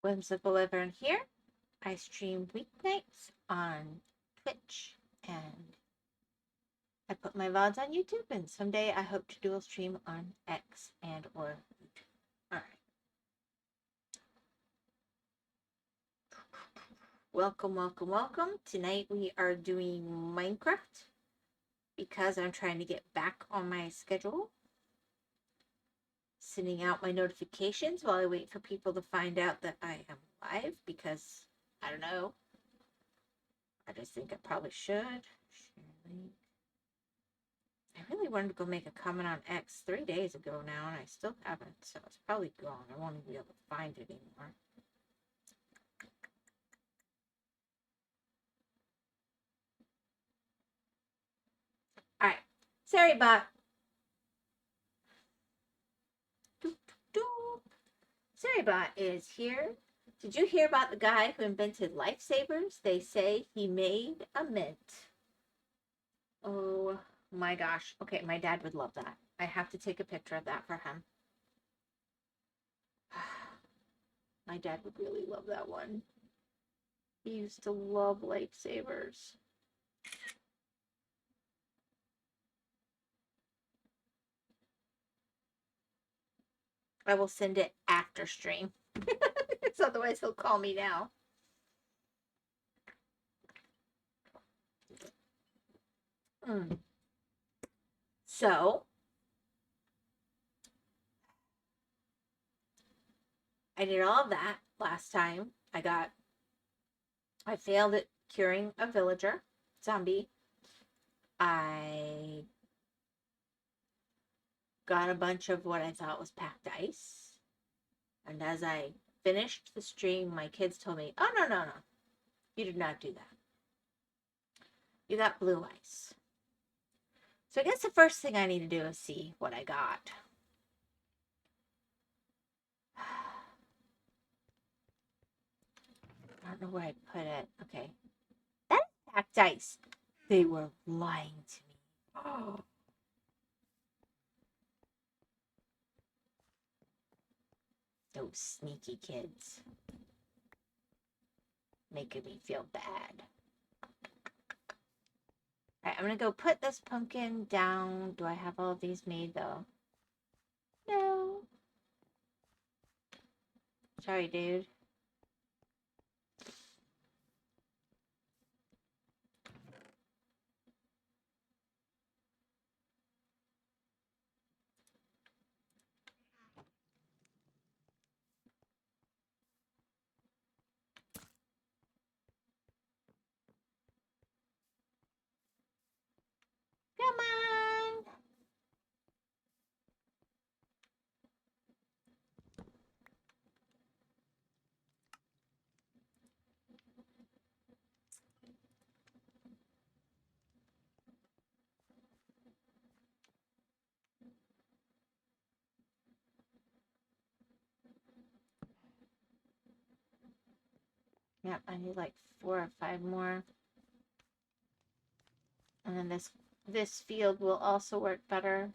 WhymsicalWyvern here. I stream weeknights on Twitch and I put my VODs on YouTube, and someday I hope to dual stream on X and or YouTube. Alright. Welcome, welcome, welcome. Tonight we are doing Minecraft because I'm trying to get back on my schedule. Sending out my notifications while I wait for people to find out that I am live because, I don't know. I just think I probably should. I really wanted to go make a comment on X 3 days ago now, and I still haven't, so it's probably gone. I won't even be able to find it anymore. Alright, sorry bot. Sarybot is here. Did you hear about the guy who invented lifesavers? They say he made a mint. Oh my gosh. Okay, my dad would love that. I have to take a picture of that for him. My dad would really love that one. He used to love lifesavers. I will send it after stream. Because otherwise he'll call me now. So, I did all of that last time. I failed at curing a villager zombie. I got a bunch of what I thought was packed ice. And as I finished the stream, my kids told me, oh, no. You did not do that. You got blue ice. So I guess the first thing I need to do is see what I got. I don't know where I put it. Okay. That is packed ice. They were lying to me. Oh. Those sneaky kids. Making me feel bad. Alright, I'm gonna go put this pumpkin down. Do I have all of these made though? No. Sorry, dude. Come on. Yep, I need like 4 or 5 more. And then this field will also work better.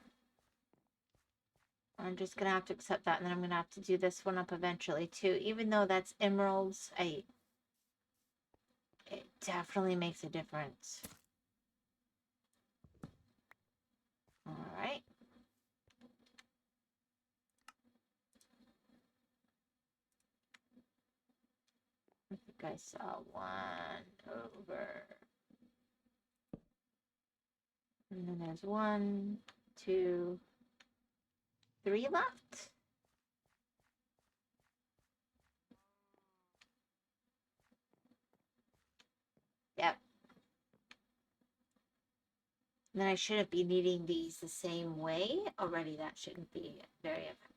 I'm just gonna have to accept that, and then I'm gonna have to do this one up eventually too. Even though that's emeralds, it definitely makes a difference. Alright. I think I saw one over. And then there's 1, 2, 3 left. Yep. And then I shouldn't be needing these the same way. Already that shouldn't be very effective.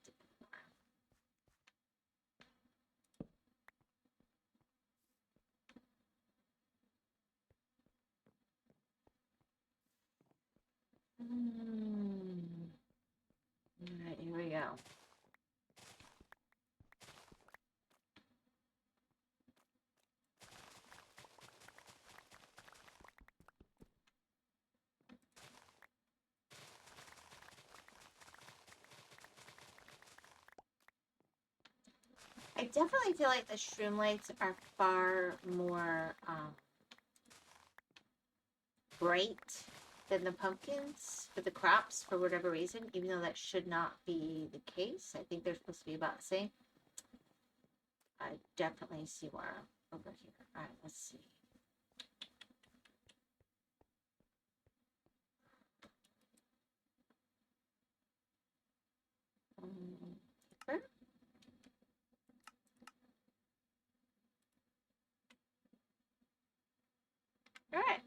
Alright, here we go. I definitely feel like the shroom lights are far more bright than the pumpkins for the crops for whatever reason, even though that should not be the case. I think they're supposed to be about the same. I definitely see more over here. All right, let's see. All right.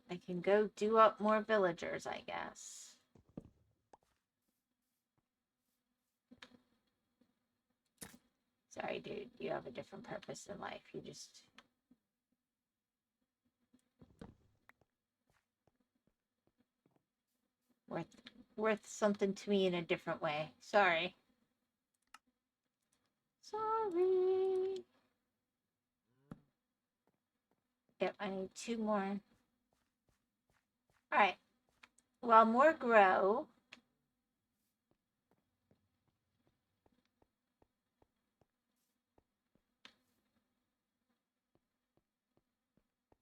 I can go do up more villagers, I guess. Sorry, dude. You have a different purpose in life. You just... worth something to me in a different way. Sorry. Sorry. Yep, I need 2 more. Alright. While more grow,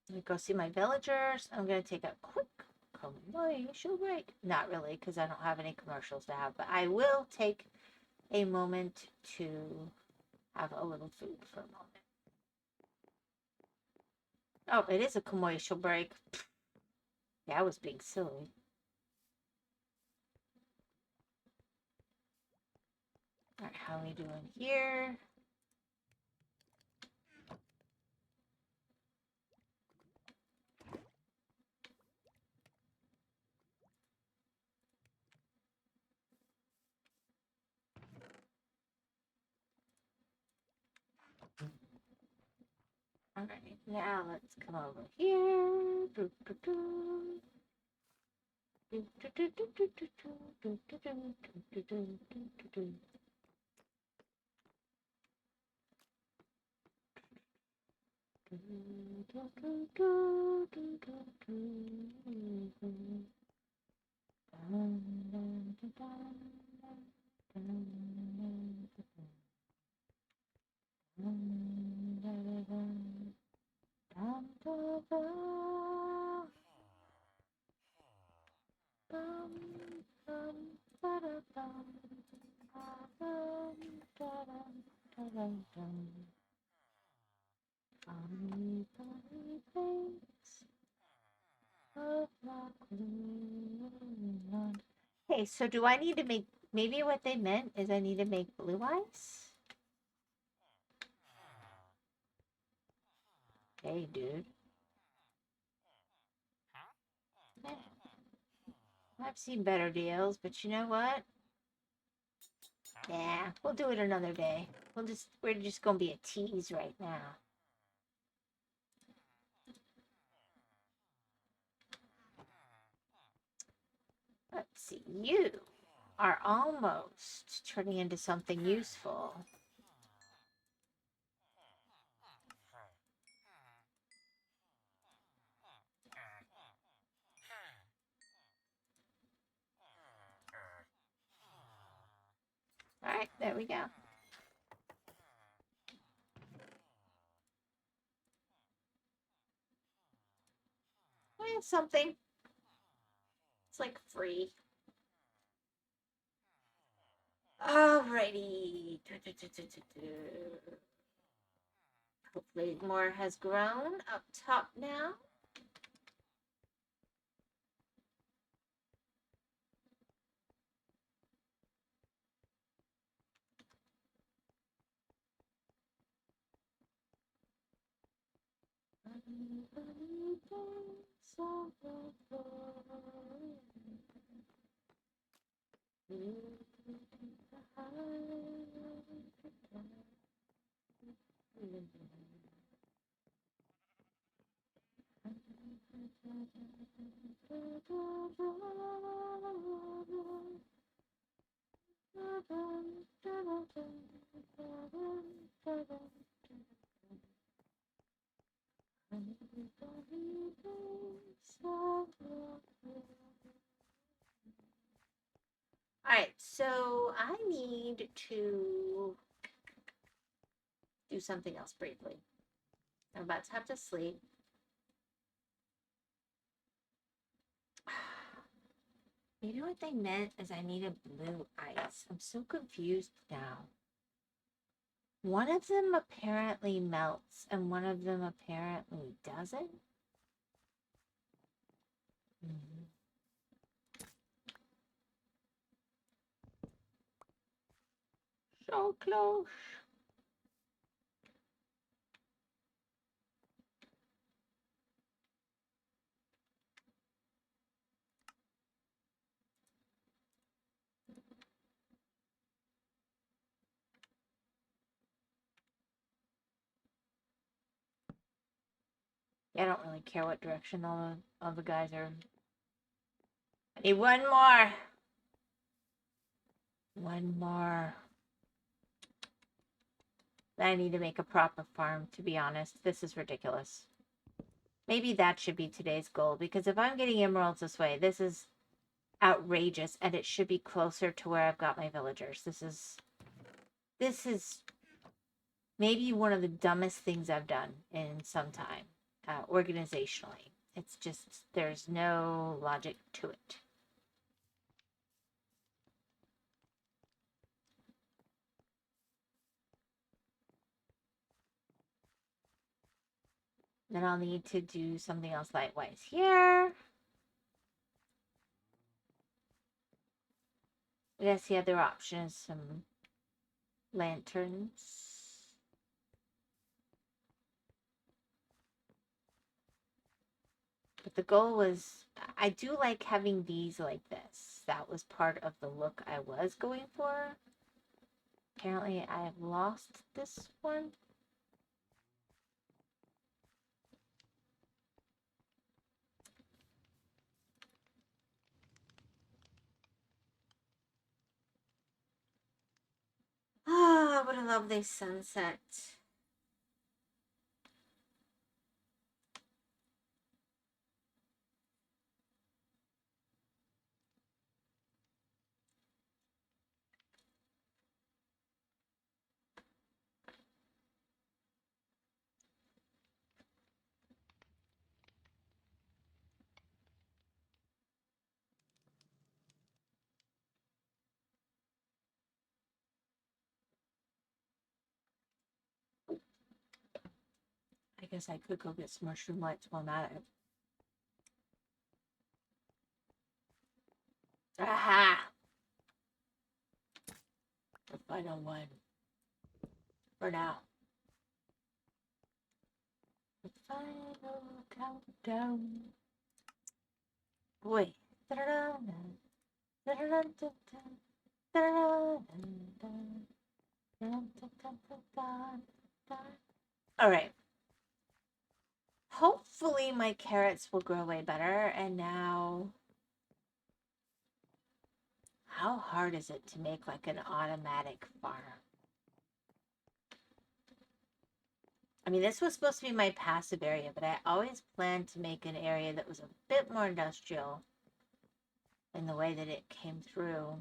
let me go see my villagers. I'm going to take a quick commercial break. Not really, because I don't have any commercials to have, but I will take a moment to have a little food for a moment. Oh, it is a commercial break. Yeah, I was being silly. Alright, how are we doing here? Alright, now let's come over here. Hey, so do I need to make, maybe what they meant is I need to make blue ice? Hey, dude. I've seen better deals, but you know what? Yeah, we'll do it another day. We're just gonna be a tease right now. Let's see, you are almost turning into something useful. Alright, there we go. Well, something. It's like free. Alrighty. Hopefully more has grown up top now. Alright, so I need to do something else briefly. I'm about to have to sleep. Maybe what they meant is I needed blue ice. I'm so confused now. One of them apparently melts and one of them apparently doesn't. So close. Yeah, I don't really care what direction all the guys are. I need one more. One more. I need to make a proper farm, to be honest. This is ridiculous. Maybe that should be today's goal, because if I'm getting emeralds this way, this is outrageous, and it should be closer to where I've got my villagers. This is maybe one of the dumbest things I've done in some time, organizationally. It's just, there's no logic to it. Then I'll need to do something else likewise here. I guess the other option is some lanterns. But the goal was, I do like having these like this. That was part of the look I was going for. Apparently I've lost this one. Ah, what a lovely sunset. I guess I could go get some mushroom lights while I'm at it. Aha! The final one. For now. The final countdown. Boy. Alright. Hopefully my carrots will grow way better, and now... How hard is it to make like an automatic farm? I mean, this was supposed to be my passive area, but I always planned to make an area that was a bit more industrial in the way that it came through.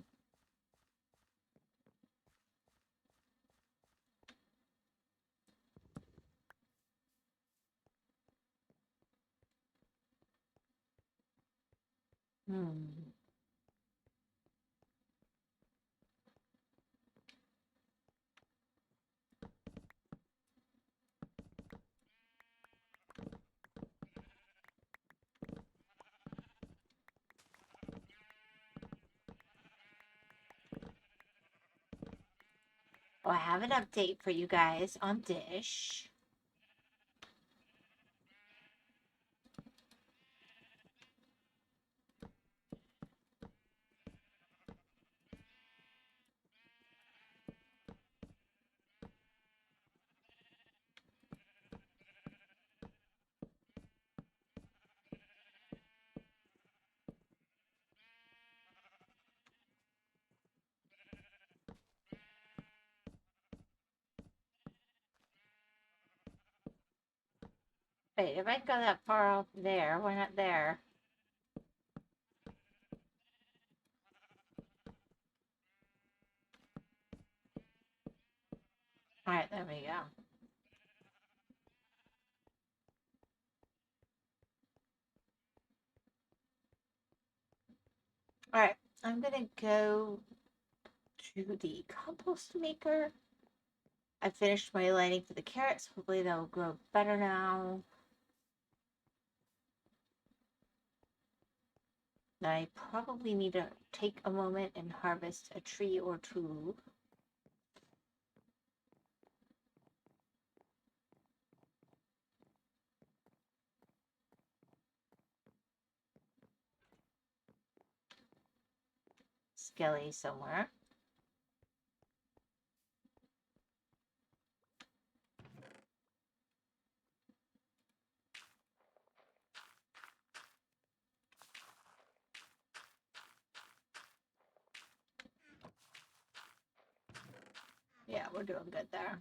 Oh, I have an update for you guys on Dish. Wait, if I go that far off there, why not there? go. All right, I'm gonna go to the compost maker. I finished my lighting for the carrots. Hopefully they'll grow better now. I probably need to take a moment and harvest a tree or two. Skelly somewhere. Yeah, we're doing good there.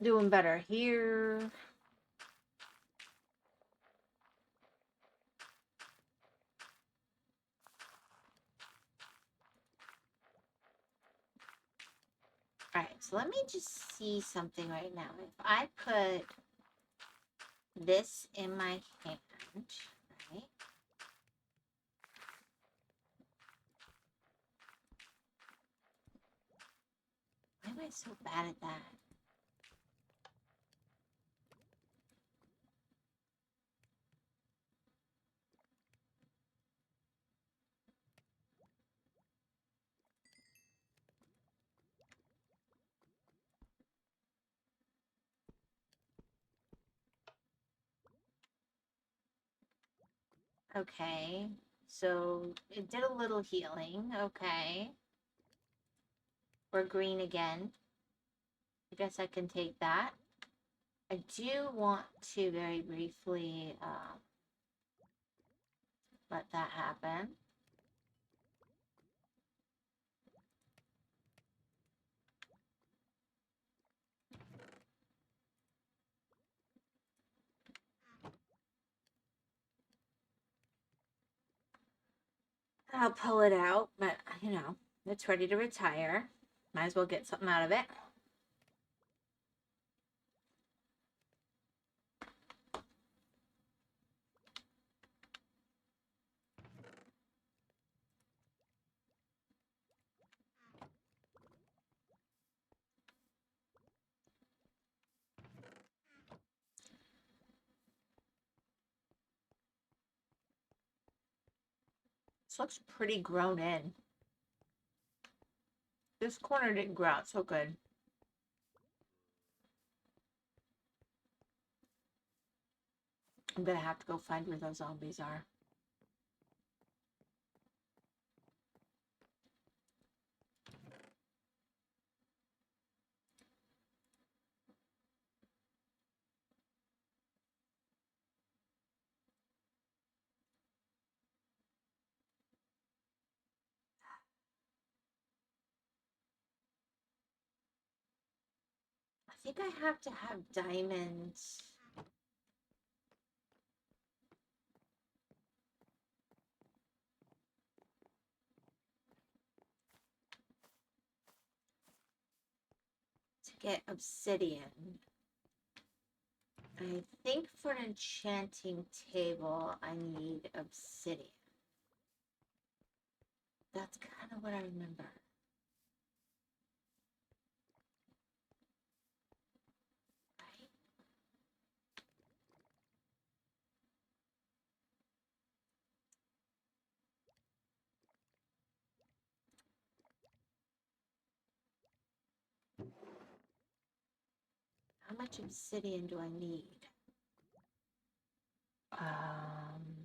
Doing better here. All right, so let me just see something right now. If I put this in my hand, right? Why am I so bad at that? Okay, so it did a little healing. Okay. We're green again. I guess I can take that. I do want to very briefly let that happen. I'll pull it out, but you know, it's ready to retire. Might as well get something out of it. This looks pretty grown in. This corner didn't grow out so good. I'm gonna have to go find where those zombies are. I think I have to have diamonds. To get obsidian. I think for an enchanting table, I need obsidian. That's kind of what I remember. Right? How much obsidian do I need? Um,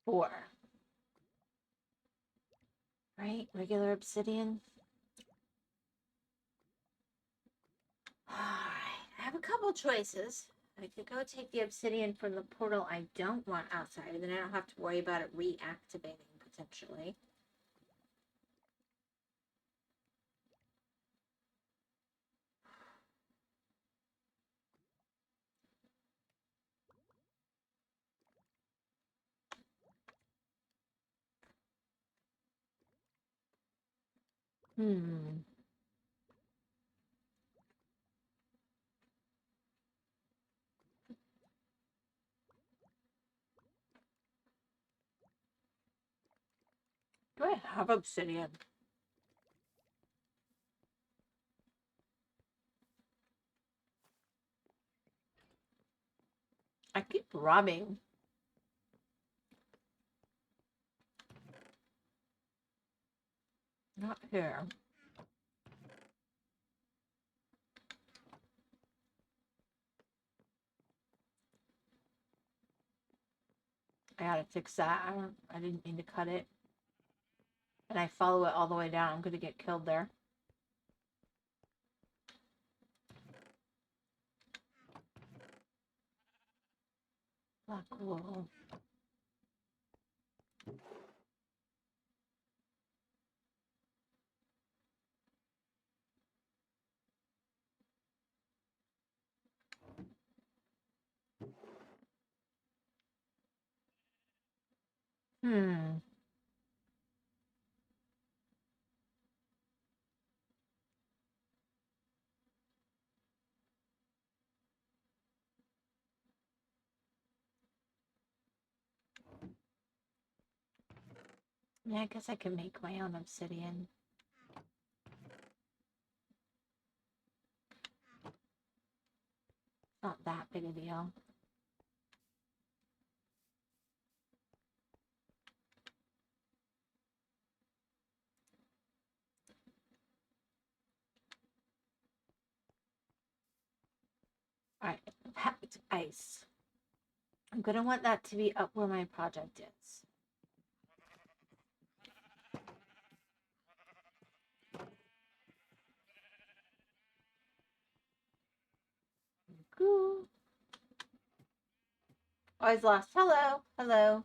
4. Right? Regular obsidian. Alright, I have a couple choices. I could go take the obsidian from the portal I don't want outside, and then I don't have to worry about it reactivating, potentially. Hmm. Do I have obsidian? I keep robbing. Not here. I gotta fix that. I didn't mean to cut it. And I follow it all the way down. I'm gonna get killed there. Black wool. Hmm. Yeah, I guess I can make my own obsidian. Not that big a deal. Alright, packed ice. I'm gonna want that to be up where my project is. Cool. Always lost. Hello. Hello.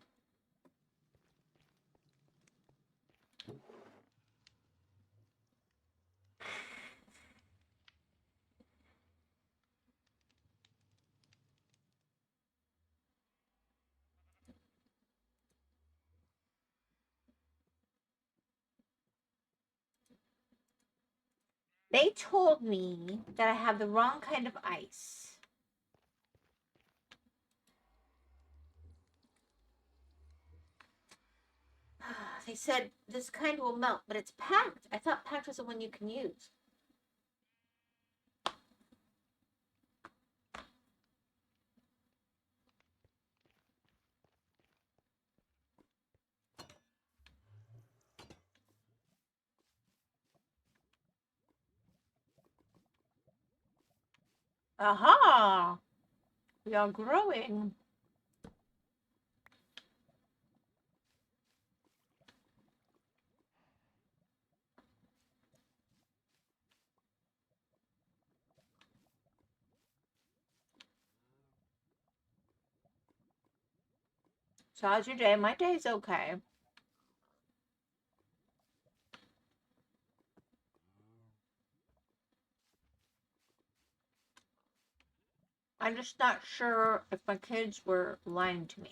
They told me that I have the wrong kind of ice. They said this kind will melt, but it's packed. I thought packed was the one you can use. Aha! We are growing. So how's your day? My day's okay. I'm just not sure if my kids were lying to me.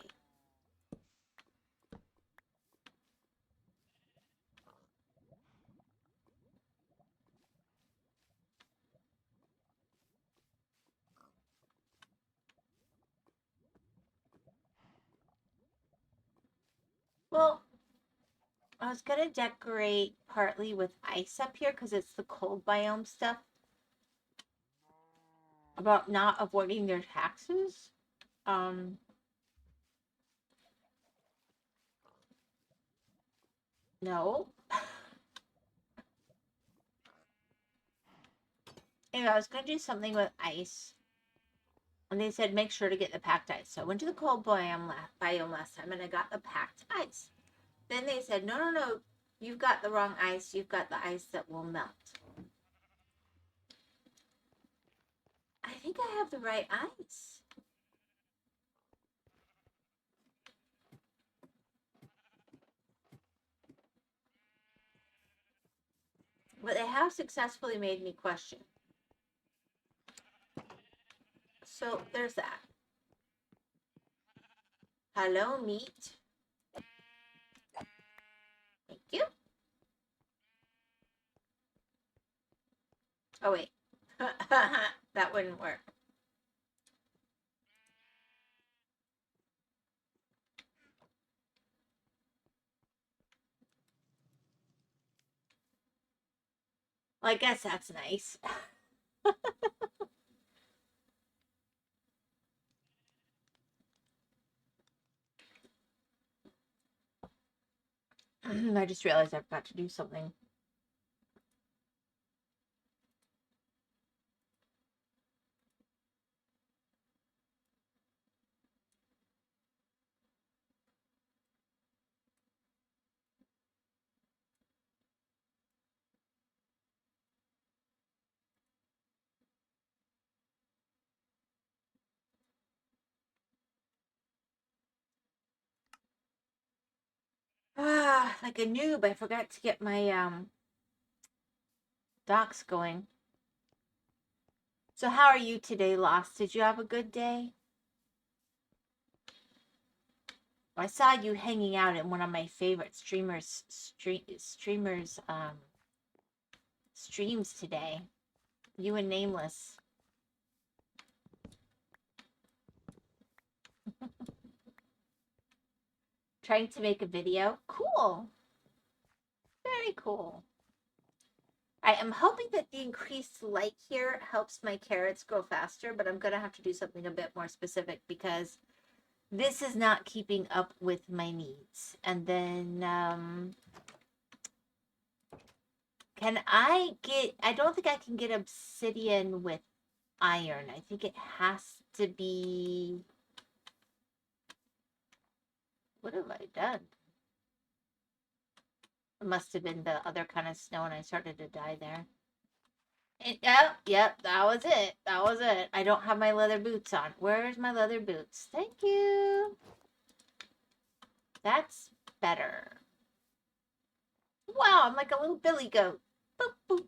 Well, I was gonna decorate partly with ice up here because it's the cold biome stuff. About not avoiding their taxes. No. Anyway, I was gonna do something with ice. And they said make sure to get the packed ice. So I went to the cold biome last time and I got the packed ice. Then they said, no. You've got the wrong ice. You've got the ice that will melt. I think I have the right ice. But they have successfully made me question. So there's that. Hello, meat. Thank you. Oh, wait. That wouldn't work. Well, I guess that's nice. I just realized I forgot to do something. Like a noob, I forgot to get my docs going. So how are you today, Lost? Did you have a good day? I saw you hanging out in one of my favorite streamers streams today. You and Nameless. Trying to make a video. Cool. Very cool. I am hoping that the increased light here helps my carrots grow faster, but I'm going to have to do something a bit more specific because this is not keeping up with my needs. And then, I don't think I can get obsidian with iron. I think it has to be, what have I done? It must have been the other kind of snow and I started to die there. Yep, that was it. That was it. I don't have my leather boots on. Where's my leather boots? Thank you. That's better. Wow, I'm like a little billy goat. Boop, boop, boop.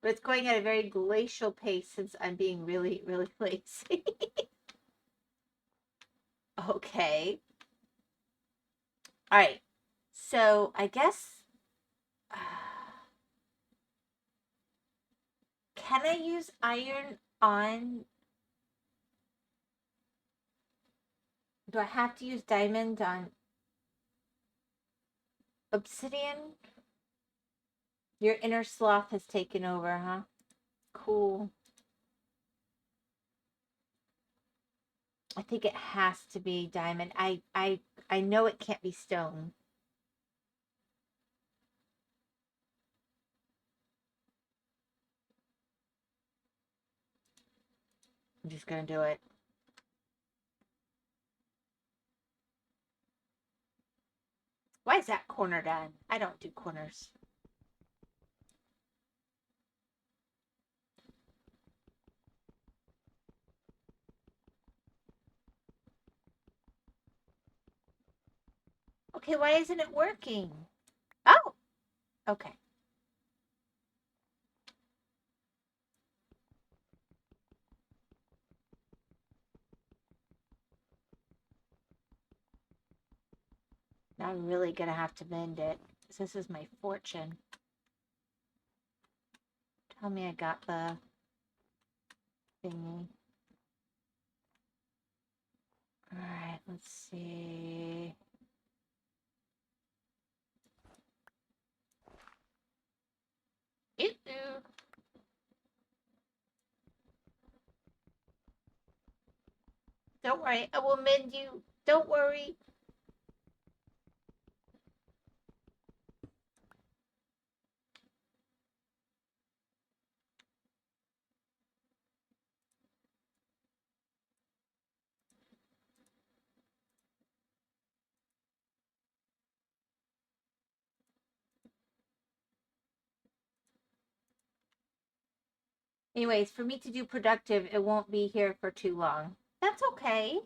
But it's going at a very glacial pace since I'm being really, really lazy. Okay. All right. So I guess... can I use iron on... do I have to use diamond on obsidian? Your inner sloth has taken over, huh? Cool. I think it has to be diamond. I know it can't be stone. I'm just gonna do it. Why is that corner done? I don't do corners. Okay, why isn't it working? Oh, okay. Now I'm really gonna have to mend it. This is my fortune. Tell me I got the thingy. Alright, let's see. Ew. Don't worry, I will mend you. Don't worry. Anyways, for me to do productive, it won't be here for too long. That's okay.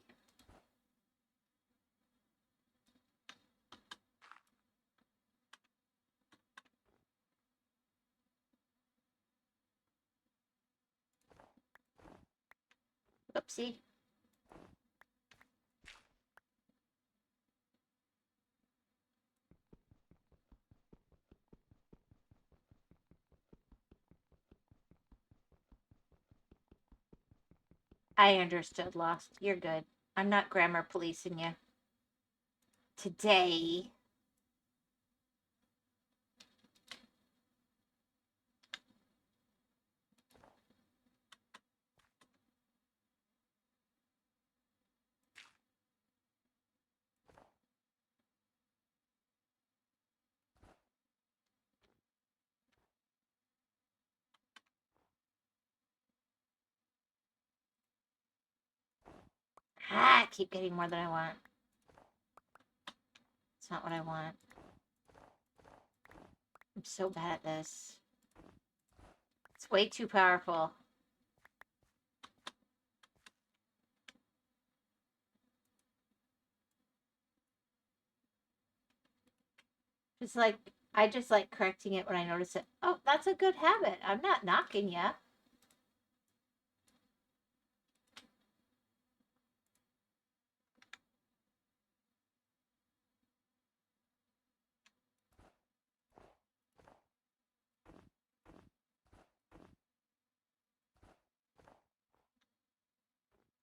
Oopsie. I understood, Lost. You're good. I'm not grammar policing you. Today. I keep getting more than I want. It's not what I want. I'm so bad at this. It's way too powerful. Just like, I just like correcting it when I notice it. Oh, that's a good habit. I'm not knocking you.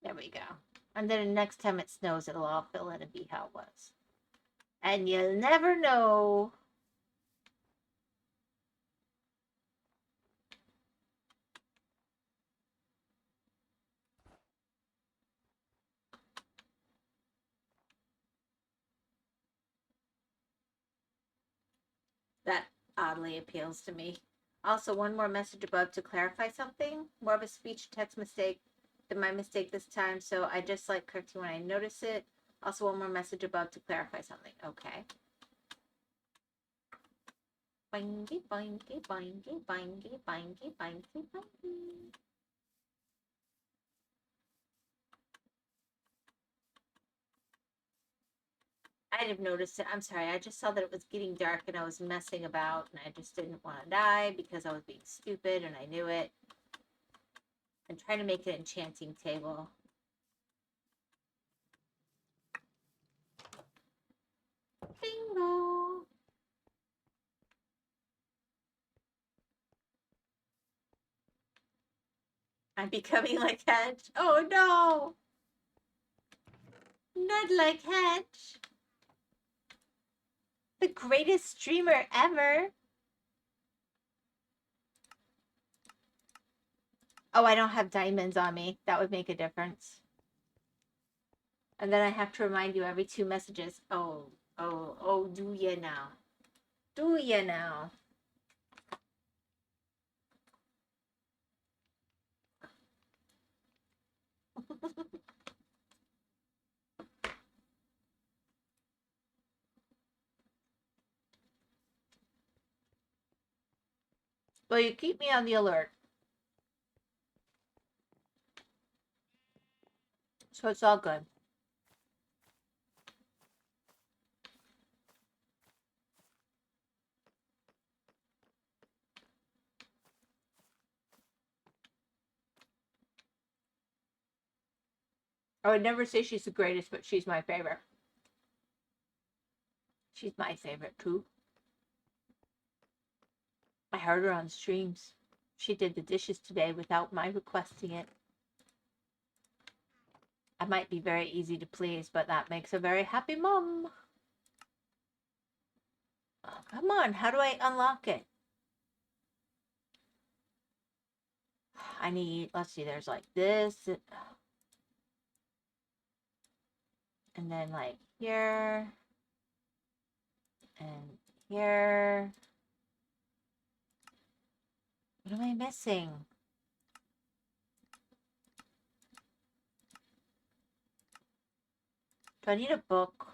There we go. And then next time it snows, it'll all fill in and be how it was. And you'll never know. That oddly appeals to me. Also, one more message above to clarify something. More of a speech text mistake than my mistake this time, so I just like correcting when I notice it. Also, one more message above to clarify something. Okay. Bingy, bingy, bingy, bingy, bingy, bingy, bingy. I didn't notice it. I'm sorry. I just saw that it was getting dark and I was messing about and I just didn't want to die because I was being stupid and I knew it. I'm trying to make an enchanting table. Bingo! I'm becoming like Hedge. Oh no! Not like Hedge. The greatest streamer ever. Oh, I don't have diamonds on me. That would make a difference. And then I have to remind you every 2 messages. Oh, do ya now? Do ya now? Well, you keep me on the alert. So it's all good. I would never say she's the greatest, but she's my favorite. She's my favorite too. I heard her on streams. She did the dishes today without my requesting it. I might be very easy to please, but that makes a very happy mom. Oh, come on, how do I unlock it? I need, let's see, there's like this. And then like here. And here. What am I missing? Do I need a book?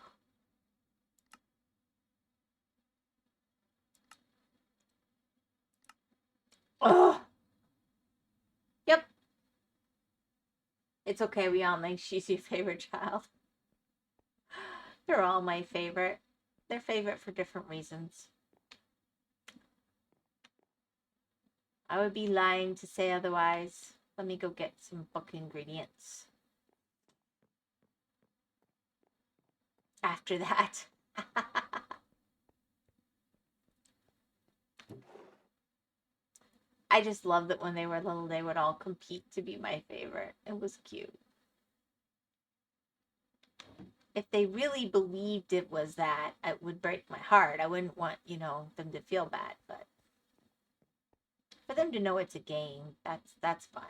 Oh! It's okay, we all think she's your favorite child. They're all my favorite. They're favorite for different reasons. I would be lying to say otherwise. Let me go get some book ingredients. After that. I just loved that when they were little, they would all compete to be my favorite. It was cute. If they really believed it was that, it would break my heart. I wouldn't want, them to feel bad, but for them to know it's a game, that's fun.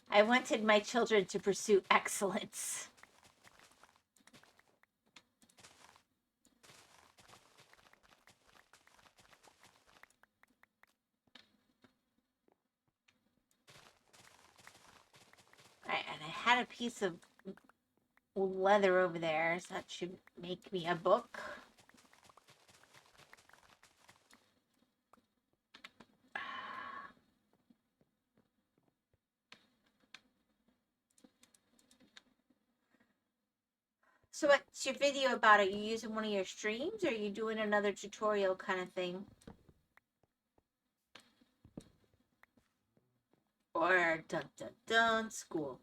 I wanted my children to pursue excellence. Right, and I had a piece of leather over there, so that should make me a book. So what's your video about? Are you using one of your streams, or are you doing another tutorial kind of thing? Or dun dun dun school?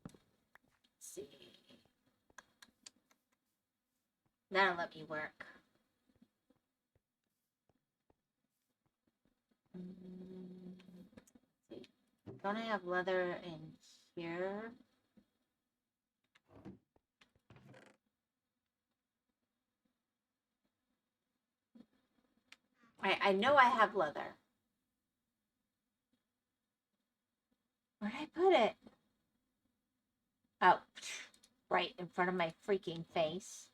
Let's see. That'll let me work. Let's see. Don't I have leather in here? I know I have leather. Where'd I put it? Oh, right in front of my freaking face.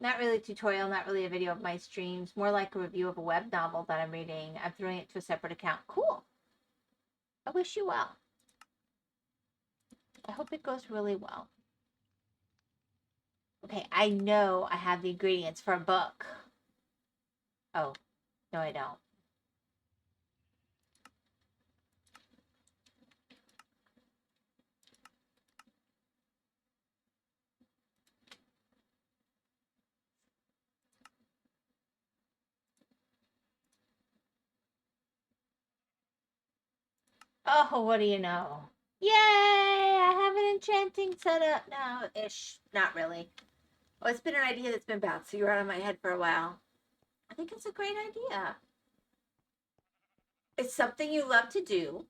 Not really a tutorial, not really a video of my streams, more like a review of a web novel that I'm reading. I'm throwing it to a separate account. Cool. I wish you well. I hope it goes really well. Okay, I know I have the ingredients for a book. Oh, no I don't. Oh, what do you know? Yay! I have an enchanting setup now. Ish. Not really. Oh, it's been an idea that's been bouncing around in my head for a while. I think it's a great idea. It's something you love to do.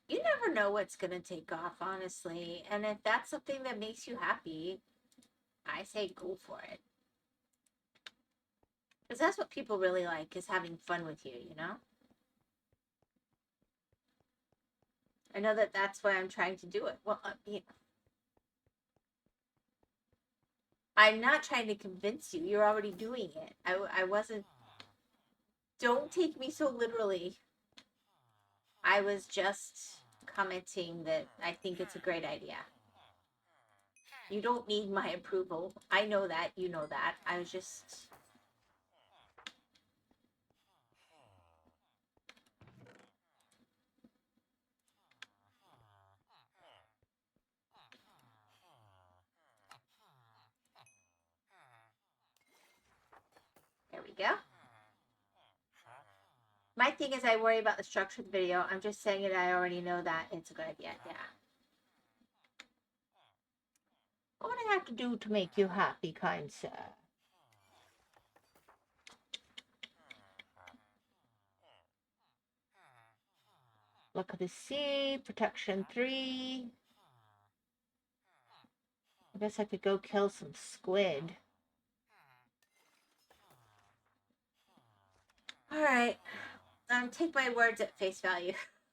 You never know what's going to take off, honestly. And if that's something that makes you happy, I say go for it. Because that's what people really like, is having fun with you, you know? I know that that's why I'm trying to do it. Well, I'm not trying to convince you. You're already doing it. I wasn't... Don't take me so literally. I was just commenting that I think it's a great idea. You don't need my approval. I know that. You know that. I was just... There we go. My thing is I worry about the structure of the video. I'm just saying it. I already know that it's a good idea. Yeah. What do I have to do to make you happy, kind sir? Look at the sea. Protection 3. I guess I could go kill some squid. Alright. Take my words at face value.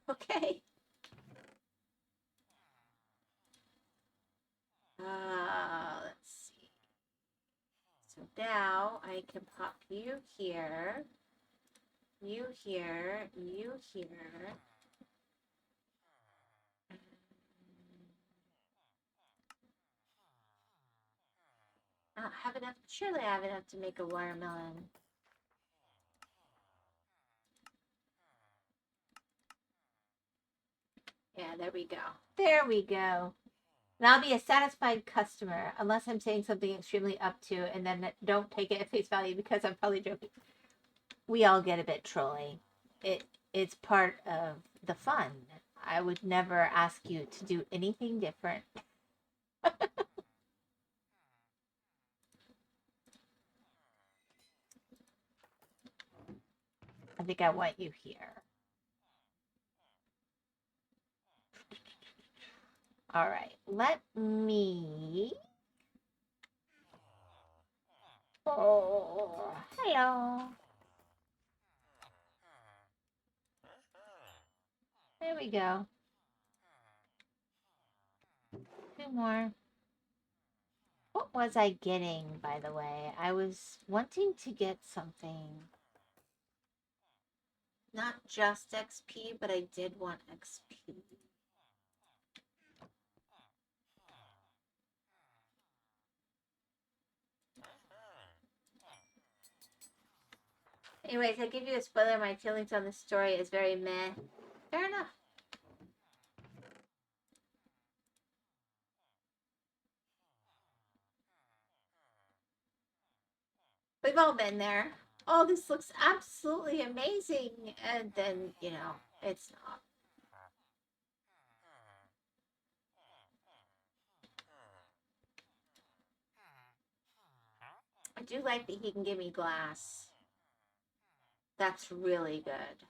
Okay. Let's see. now I can pop you here, you here, you here. I don't have enough. Surely I have enough to make a watermelon. Yeah, there we go. There we go. And I'll be a satisfied customer unless I'm saying something extremely up to, and then don't take it at face value because I'm probably joking. We all get a bit trolly. It's part of the fun. I would never ask you to do anything different. I think I want you here. All right, let me... Oh, hello. There we go. 2 more. What was I getting, by the way? I was wanting to get something. Not just XP, but I did want XP. Anyways, I give you a spoiler. My feelings on the story is very meh. Fair enough. We've all been there. Oh, this looks absolutely amazing. And then, you know, it's not. I do like that he can give me glass. That's really good.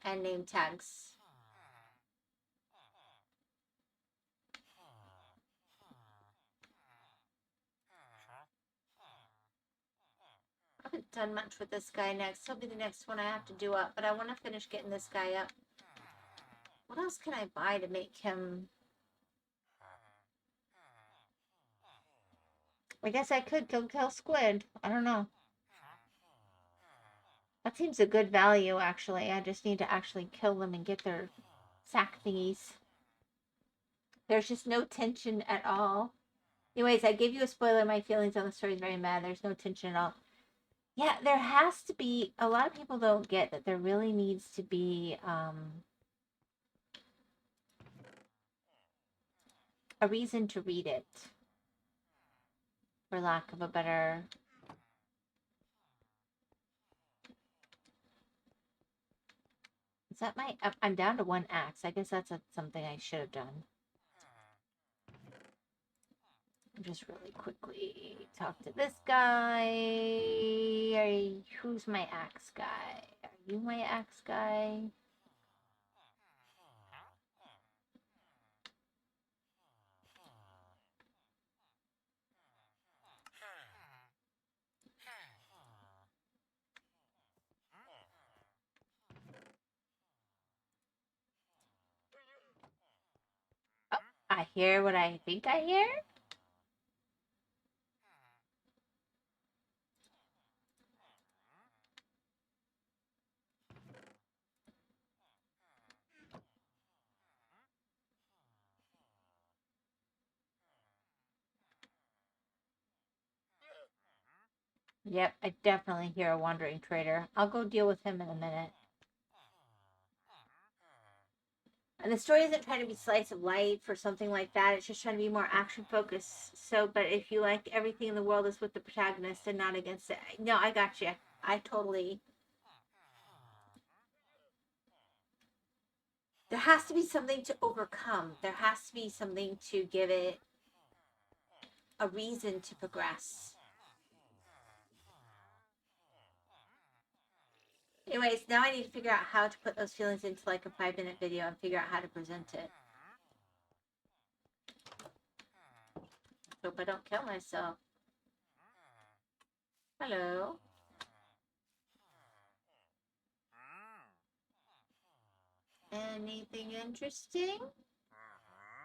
And name tags. I haven't done much with this guy next. He'll be the next one I have to do up, but I want to finish getting this guy up. What else can I buy to make him... I guess I could kill squid. I don't know. That seems a good value, actually. I just need to actually kill them and get their sack thingies. There's just no tension at all. Anyways, I gave you a spoiler. My feelings on the story is very mad. There's no tension at all. Yeah, there has to be... A lot of people don't get that there really needs to be a reason to read it. For lack of a better... Is that my... I'm down to 1 axe. I guess that's something I should have done. Just really quickly talk to this guy. Who's my axe guy? Are you my axe guy? Oh, I hear what I think I hear. Yep, I definitely hear a wandering trader. I'll go deal with him in a minute. And the story isn't trying to be slice of life or something like that. It's just trying to be more action focused. So, but if you like everything in the world is with the protagonist and not against it. No, I got you. I totally... There has to be something to overcome. There has to be something to give it a reason to progress. Anyways, now I need to figure out how to put those feelings into like a 5-minute video and figure out how to present it. Hope I don't kill myself. Hello. Anything interesting?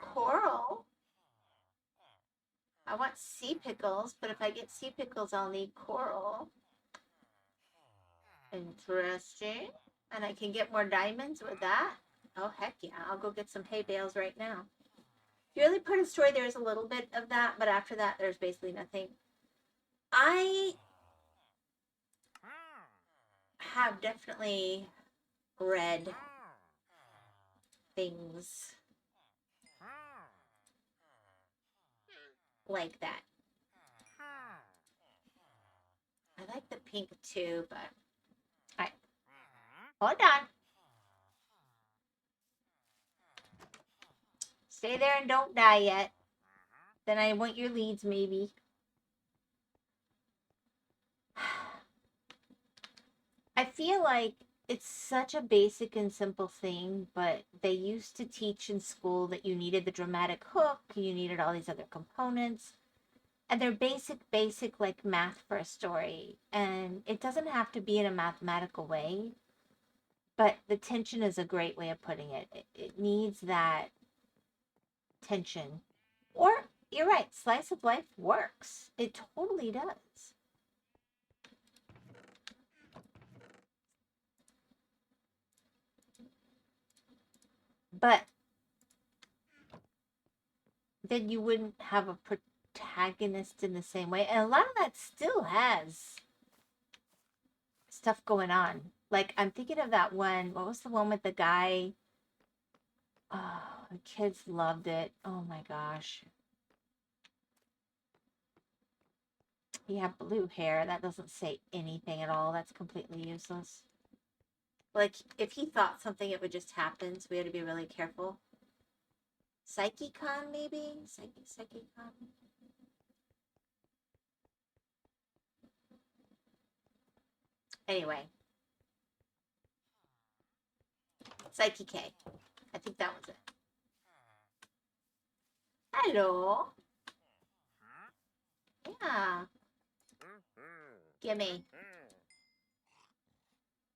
Coral. I want sea pickles, but if I get sea pickles, I'll need coral. Interesting. And I can get more diamonds with that. Oh, heck yeah. I'll go get some hay bales right now. The early part of the story, there's a little bit of that, but after that, there's basically nothing. I have definitely read things like that. I like the pink too, but all right. Hold on. Stay there and don't die yet. Then I want your leads, maybe. I feel like it's such a basic and simple thing, but they used to teach in school that you needed the dramatic hook, you needed all these other components, and they're basic like math for a story. And it doesn't have to be in a mathematical way, but the tension is a great way of putting it. It needs that tension. Or, you're right, slice of life works. It totally does. But then you wouldn't have a protagonist in the same way. And a lot of that still has stuff going on. Like, I'm thinking of that one. What was the one with the guy? Oh, the kids loved it. Oh my gosh. He had blue hair. That doesn't say anything at all. That's completely useless. Like, if he thought something, it would just happen. So we had to be really careful. Psyche-Con, maybe? Psyche-Con? Anyway. Psyche K. I think that was it. Hello. Yeah. Gimme.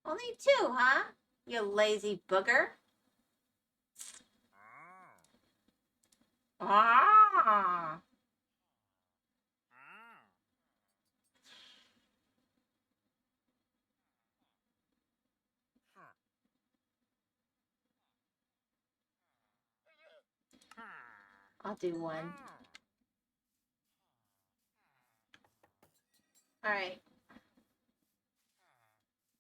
Only 2, huh? You lazy booger. Ah. I'll do 1. All right.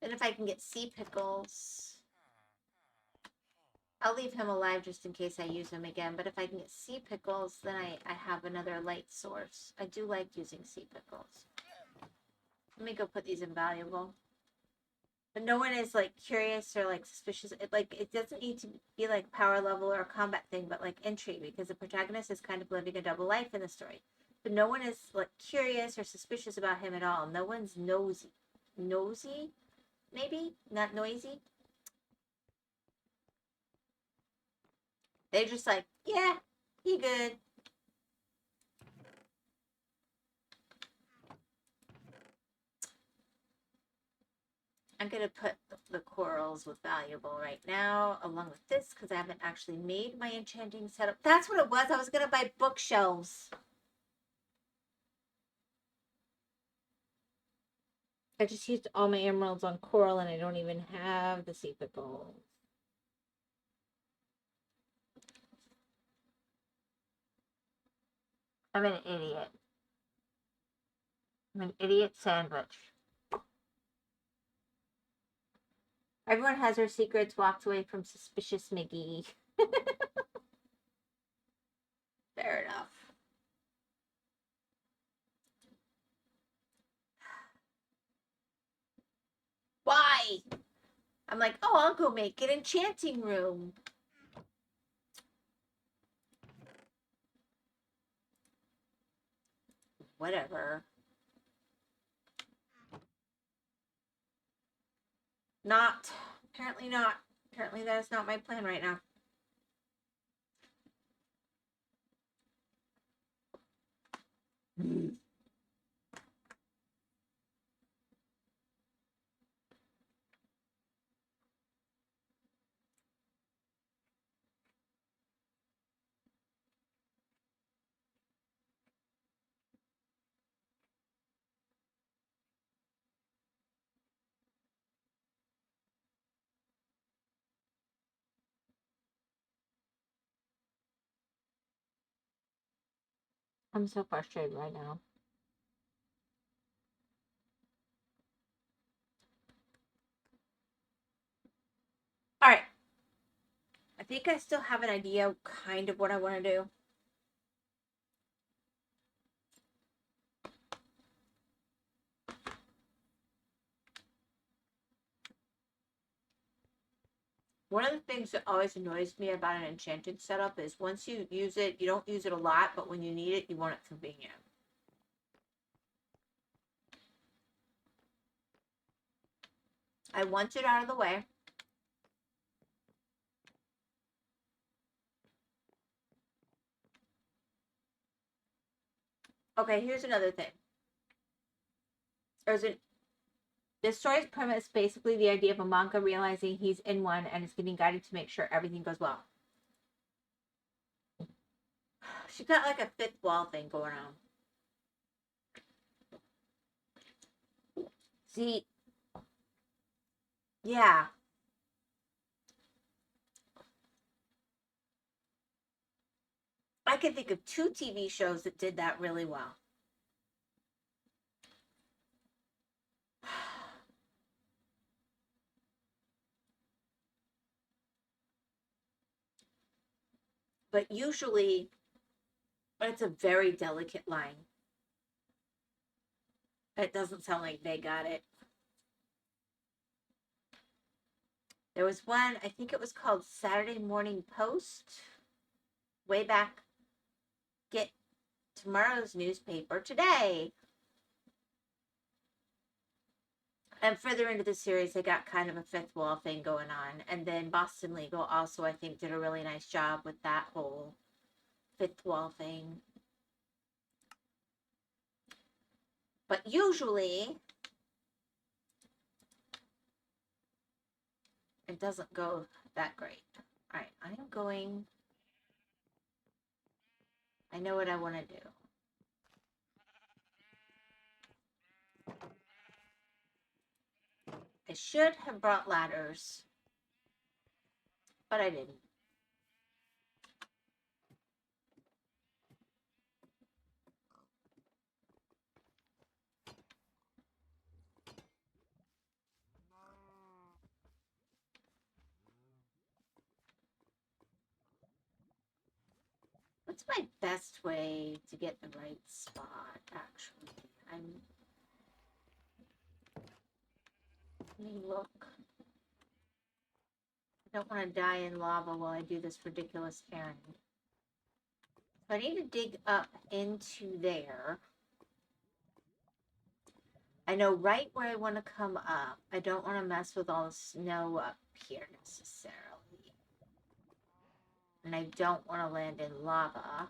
And if I can get sea pickles, I'll leave him alive just in case I use him again. But if I can get sea pickles, then I have another light source. I do like using sea pickles. Let me go put these in valuable. But no one is like curious or like suspicious. It doesn't need to be like power level or a combat thing, but like intrigue, because the protagonist is kind of living a double life in the story. But no one is like curious or suspicious about him at all. No one's nosy. Nosy? Maybe? Not noisy? They're just like, yeah, he good. I'm going to put the corals with valuable right now, along with this, because I haven't actually made my enchanting setup. That's what it was. I was going to buy bookshelves. I just used all my emeralds on coral, and I don't even have the sea pickles. I'm an idiot. I'm an idiot sandwich. Everyone has their secrets, walks away from suspicious Miggy. Fair enough. Why? I'm like, oh, I'll go make an enchanting room. Whatever. Not. Apparently not. Apparently that is not my plan right now. I'm so frustrated right now. All right. I think I still have an idea kind of what I want to do. One of the things that always annoys me about an enchanting setup is once you use it, you don't use it a lot, but when you need it, you want it convenient. I want it out of the way. Okay, here's another thing. This story's premise basically the idea of a manga realizing he's in one and is getting guided to make sure everything goes well. She's got like a fifth wall thing going on. See, yeah. I can think of 2 TV shows that did that really well. But usually, it's a very delicate line. It doesn't sound like they got it. There was one, I think it was called Saturday Morning Post. Way back. Get tomorrow's newspaper today. And further into the series, they got kind of a fifth wall thing going on. And then Boston Legal also, I think, did a really nice job with that whole fifth wall thing. But usually, it doesn't go that great. All right, I am going. I know what I want to do. I should have brought ladders, but I didn't. What's my best way to get the right spot, actually? Let me look. I don't want to die in lava while I do this ridiculous errand. So I need to dig up into there. I know right where I want to come up. I don't want to mess with all the snow up here necessarily. And I don't want to land in lava.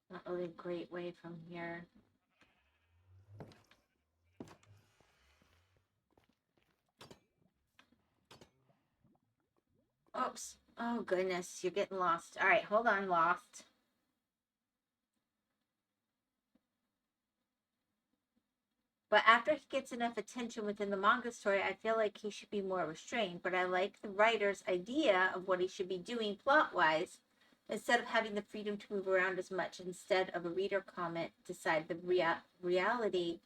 Not really a great way from here. Oops. Oh, goodness. You're getting lost. All right, hold on, lost. But after he gets enough attention within the manga story, I feel like he should be more restrained. But I like the writer's idea of what he should be doing plot-wise, instead of having the freedom to move around as much, instead of a reader comment decide the reality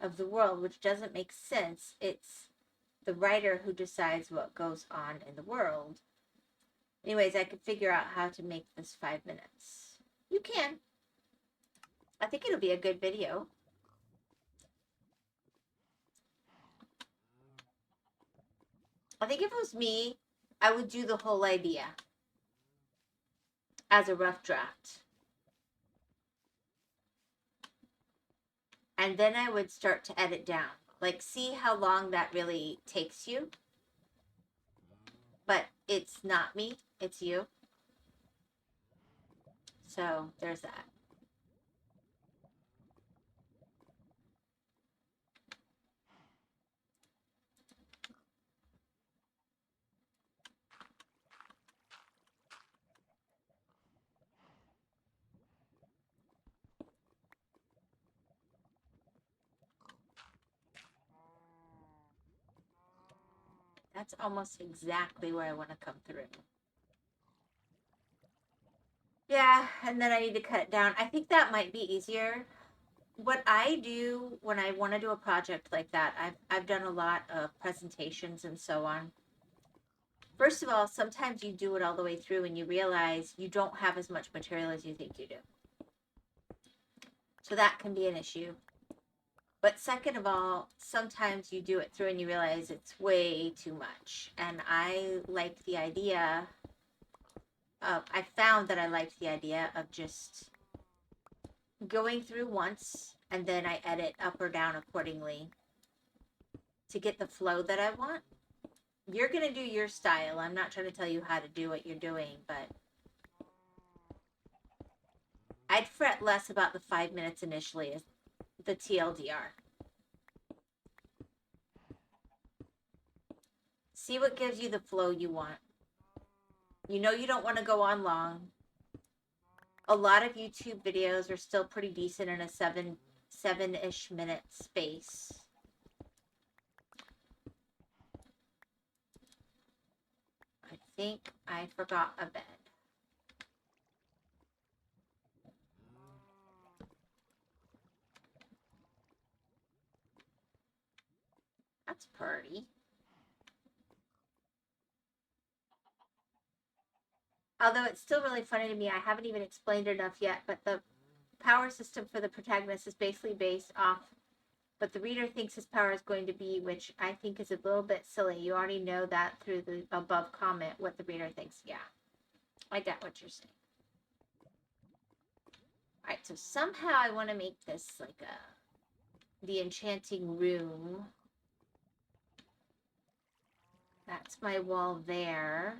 of the world, which doesn't make sense. It's the writer who decides what goes on in the world. Anyways, I could figure out how to make this 5 minutes. You can. I think it'll be a good video. I think if it was me, I would do the whole idea as a rough draft. And then I would start to edit down. Like, see how long that really takes you. But it's not me, it's you. So, there's that. That's almost exactly where I want to come through. Yeah, and then I need to cut it down. I think that might be easier. What I do when I want to do a project like that, I've done a lot of presentations and so on. First of all, sometimes you do it all the way through and you realize you don't have as much material as you think you do. So that can be an issue. But second of all, sometimes you do it through and you realize it's way too much. And I like the idea of, I found that I liked the idea of just going through once and then I edit up or down accordingly to get the flow that I want. You're going to do your style. I'm not trying to tell you how to do what you're doing, but I'd fret less about the 5 minutes initially as the TLDR. See what gives you the flow you want. You know you don't want to go on long. A lot of YouTube videos are still pretty decent in a seven-ish minute space. I think I forgot a bed. That's pretty. Although it's still really funny to me, I haven't even explained it enough yet, but the power system for the protagonist is basically based off what the reader thinks his power is going to be, which I think is a little bit silly. You already know that through the above comment, what the reader thinks. Yeah, I get what you're saying. Alright, so somehow I want to make this like the enchanting room. That's my wall there.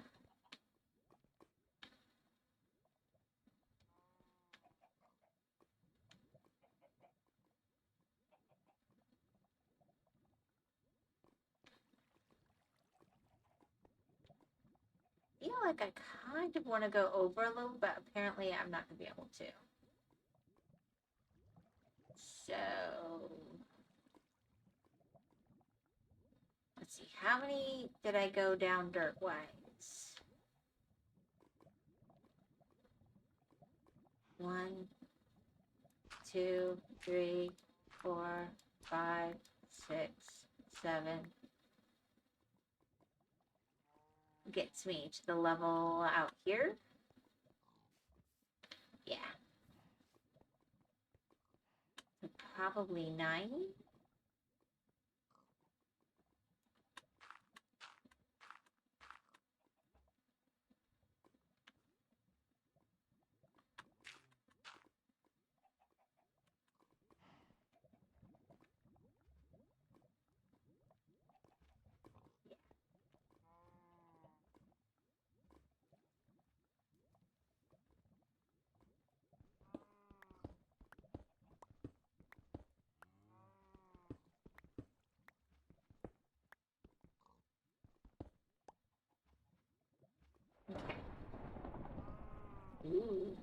I feel like I kind of want to go over a little, but apparently I'm not going to be able to. So, let's see. How many did I go down dirt-wise? 1, 2, 3, 4, 5, 6, 7. Gets me to the level out here. Yeah. So probably 9. Okay. Ooh.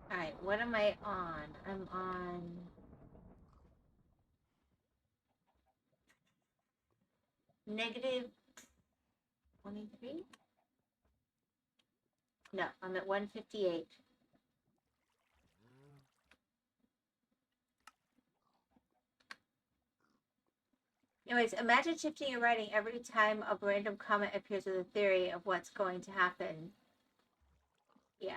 Alright, what am I on? I'm on negative 23? No, I'm at 158. Anyways, imagine shifting your writing every time a random comment appears with a theory of what's going to happen. Yeah.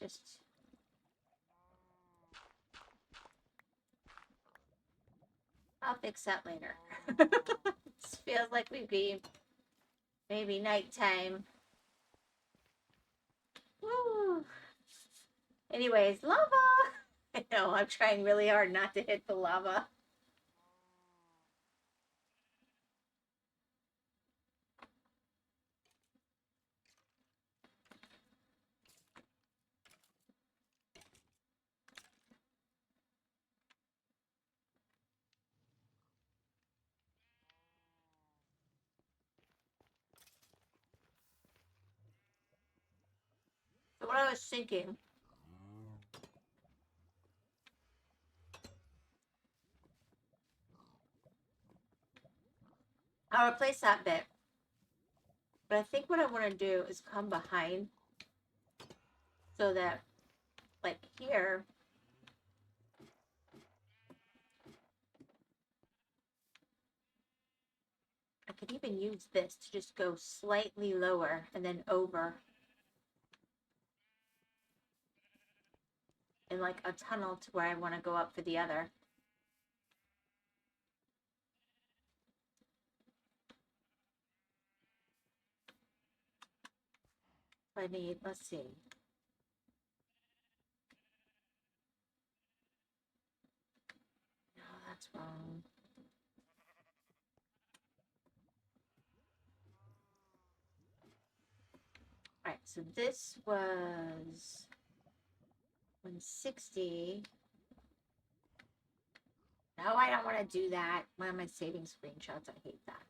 Let's just... I'll fix that later. This feels like we've been Maybe nighttime. Woo! Anyways, lava! I know, I'm trying really hard not to hit the lava. So what I was thinking, I'll replace that bit. But I think what I want to do is come behind so that, like here, I could even use this to just go slightly lower and then over in like a tunnel to where I want to go up for the other. I need, let's see. No, that's wrong. All right, so this was 160. No, I don't want to do that. Why am I saving screenshots? I hate that.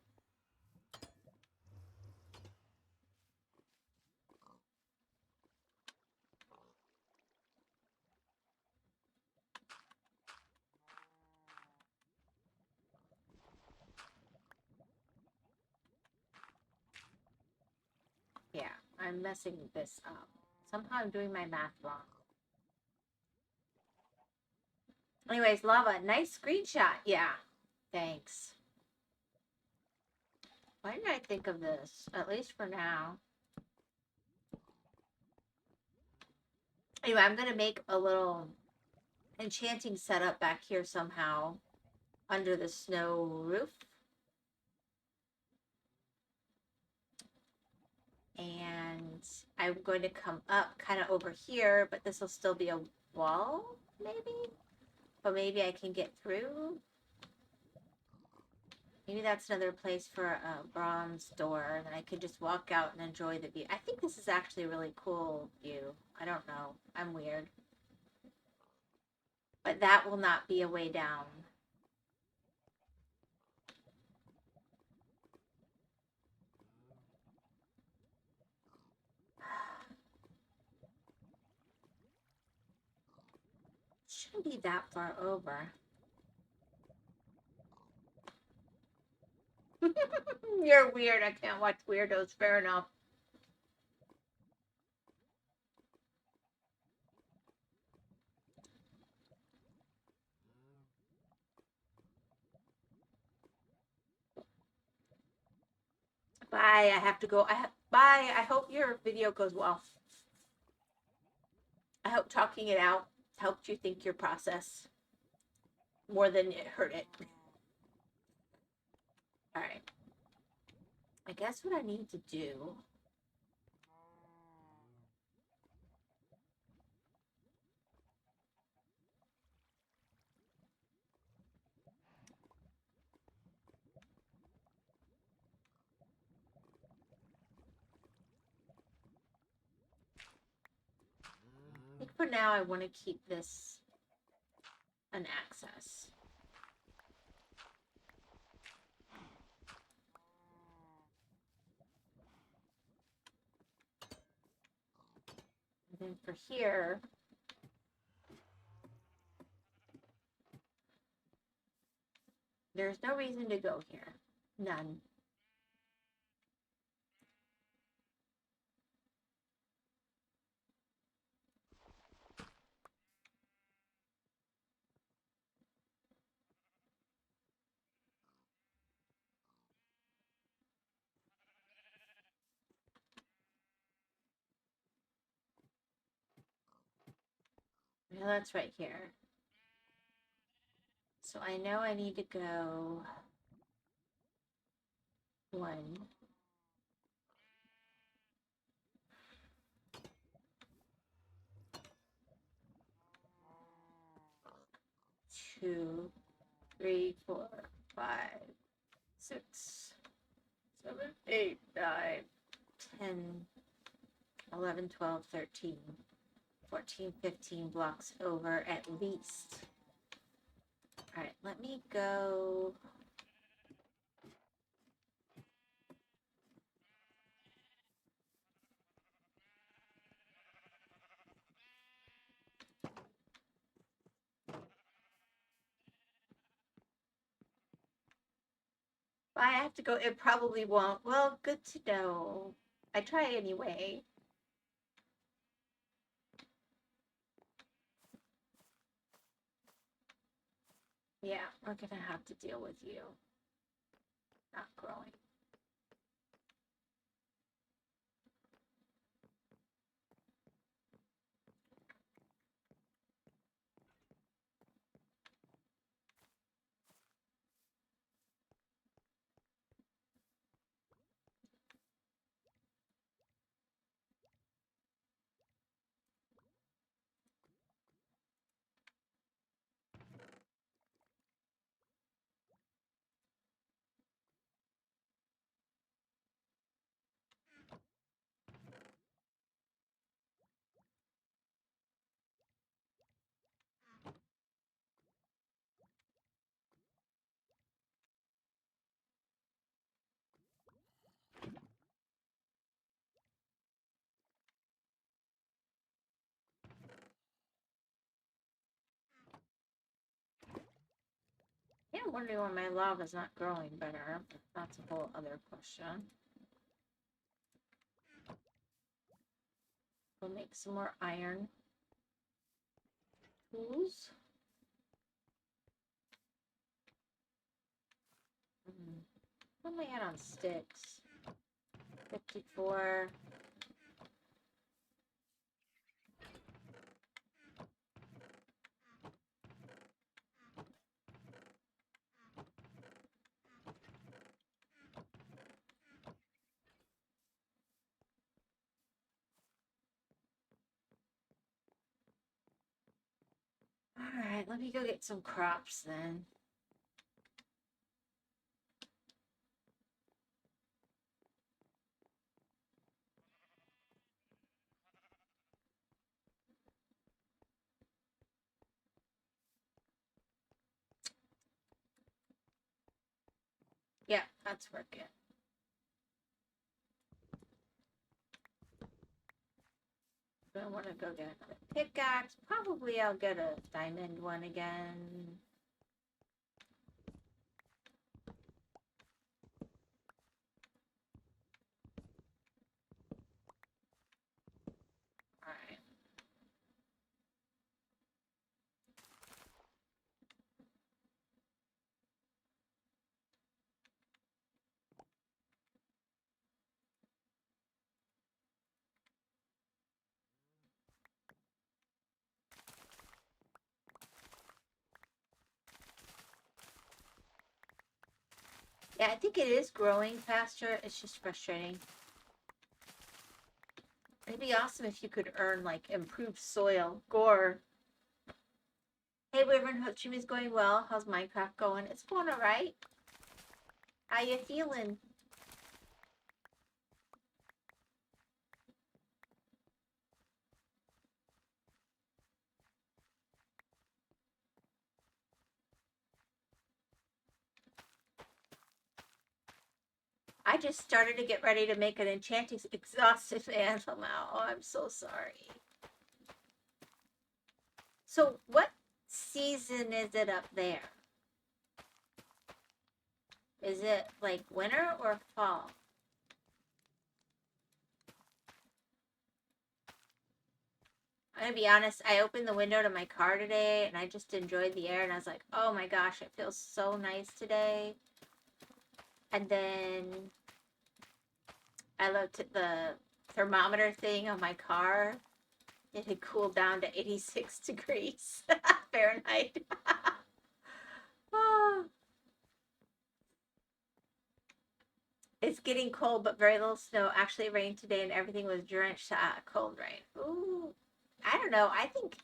Yeah, I'm messing this up. Somehow I'm doing my math wrong. Anyways, lava, nice screenshot. Yeah, thanks. Why didn't I think of this? At least for now. Anyway, I'm going to make a little enchanting setup back here somehow under the snow roof. And I'm going to come up kind of over here, but this will still be a wall, maybe? But maybe I can get through. Maybe that's another place for a bronze door, and then I could just walk out and enjoy the view. I think this is actually a really cool view. I don't know. I'm weird. But that will not be a way down. Shouldn't be that far over. You're weird. I can't watch weirdos. Fair enough. Bye. I have to go. Bye. I hope your video goes well. I hope talking it out helped you think your process more than it hurt it. All right. I guess what I need to do I think for now I want to keep this an access. And then for here, there's no reason to go here. None. Yeah, that's right here. So I know I need to go 1, 2, 3, 4, 5, 6, 7, 8, 9, 10, 11, 12, 13, 14, 15 blocks over at least. All right, let me go. I have to go. It probably won't. Well, good to know. I try anyway. Yeah, we're gonna have to deal with you not growing. Yeah, I'm wondering why my lava's not growing better. That's a whole other question. We'll make some more iron tools. What am I at on sticks? 54. All right, let me go get some crops then. Yeah, that's working. I want to go get another pickaxe. Probably I'll get a diamond one again. All right. Yeah, I think it is growing faster. It's just frustrating. It'd be awesome if you could earn, like, improved soil. Gore. Hey, Wyvern, hope stream is going well. How's Minecraft going? It's going alright. How you feeling? I just started to get ready to make an enchanting exhaustive anthem out. Oh, I'm so sorry. So, what season is it up there? Is it like winter or fall? I'm gonna be honest, I opened the window to my car today and I just enjoyed the air and I was like, oh my gosh, it feels so nice today. And then I looked at the thermometer thing on my car. It had cooled down to 86 degrees Fahrenheit. Oh. It's getting cold, but very little snow. Actually, it rained today and everything was drenched. Cold rain. Ooh. I don't know. I think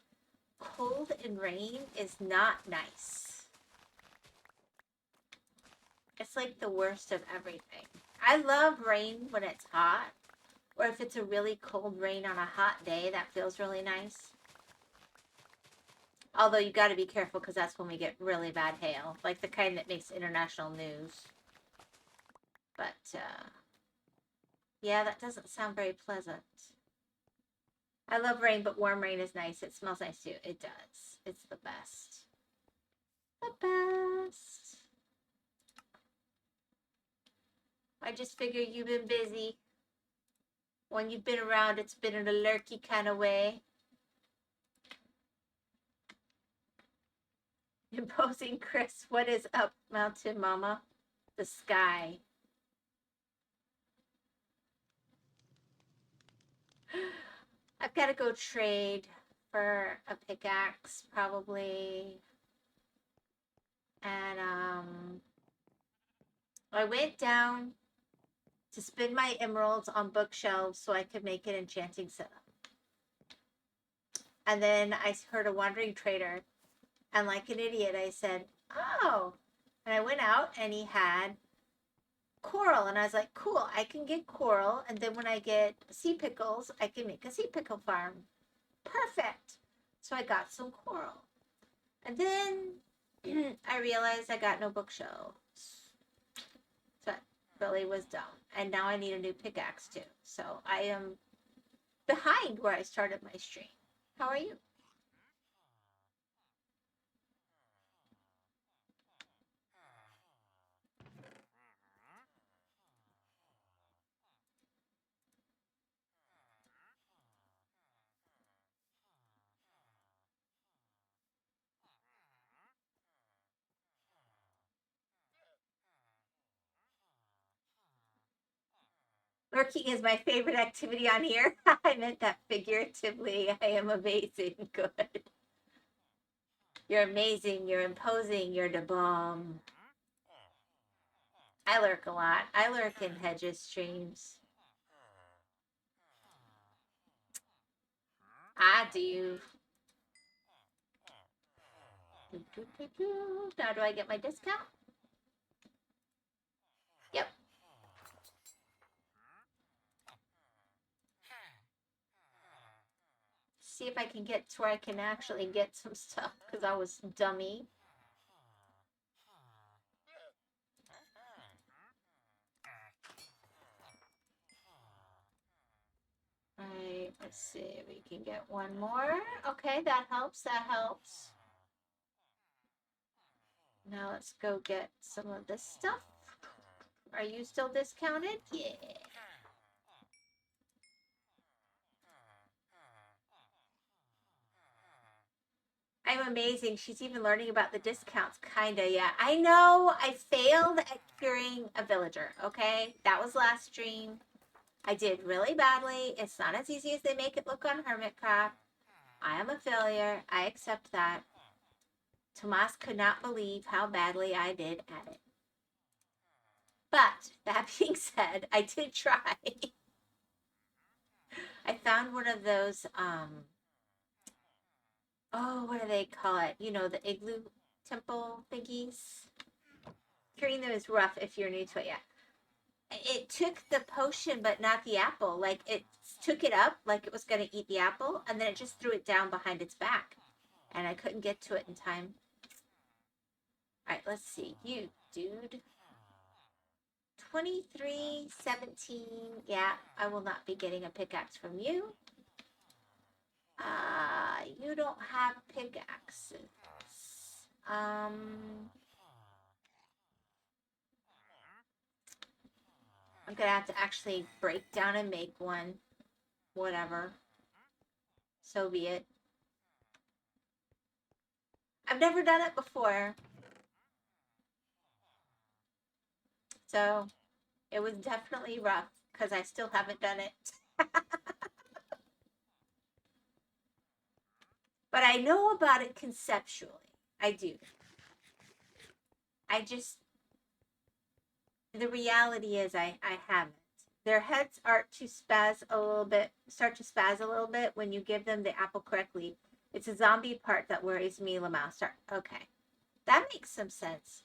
cold and rain is not nice. It's like the worst of everything. I love rain when it's hot, or if it's a really cold rain on a hot day, that feels really nice. Although you got to be careful because that's when we get really bad hail, like the kind that makes international news. But, yeah, that doesn't sound very pleasant. I love rain, but warm rain is nice. It smells nice too. It does. It's the best. The best. I just figure you've been busy. When you've been around, it's been in a lurky kind of way. Imposing Chris, what is up, Mountain Mama? The sky. I've got to go trade for a pickaxe, probably. And, I went down to spin my emeralds on bookshelves so I could make an enchanting setup. And then I heard a wandering trader, and like an idiot, I said, oh. And I went out, and he had coral, and I was like, cool, I can get coral, and then when I get sea pickles, I can make a sea pickle farm. Perfect. So I got some coral. And then I realized I got no bookshelves. So that really was dumb. And now I need a new pickaxe too. So I am behind where I started my stream. How are you? Lurking is my favorite activity on here. I meant that figuratively. I am amazing. Good. You're amazing. You're imposing. You're the bomb. I lurk a lot. I lurk in Hedges streams. I do. Now do I get my discount? Yep. See if I can get to where I can actually get some stuff because I was dummy. Alright, let's see. We can get one more. Okay, that helps. That helps. Now let's go get some of this stuff. Are you still discounted? Yeah. I'm amazing. She's even learning about the discounts. Kinda, yeah. I know I failed at curing a villager, okay? That was last stream. I did really badly. It's not as easy as they make it look on Hermitcraft. I am a failure. I accept that. Tomas could not believe how badly I did at it. But, that being said, I did try. I found one of those, oh, what do they call it? You know, the igloo temple thingies. Curing them is rough if you're new to it, yeah. It took the potion, but not the apple. Like, it took it up like it was going to eat the apple, and then it just threw it down behind its back. And I couldn't get to it in time. Alright, let's see. You, dude. 2317. Yeah, I will not be getting a pickaxe from you. You don't have pickaxes. I'm gonna have to actually break down and make one. Whatever. So be it. I've never done it before. So it was definitely rough because I still haven't done it. But I know about it conceptually. I do. I just, the reality is I haven't. Their heads start to spaz a little bit when you give them the apple correctly. It's a zombie part that worries me, Lamaster. Okay. That makes some sense.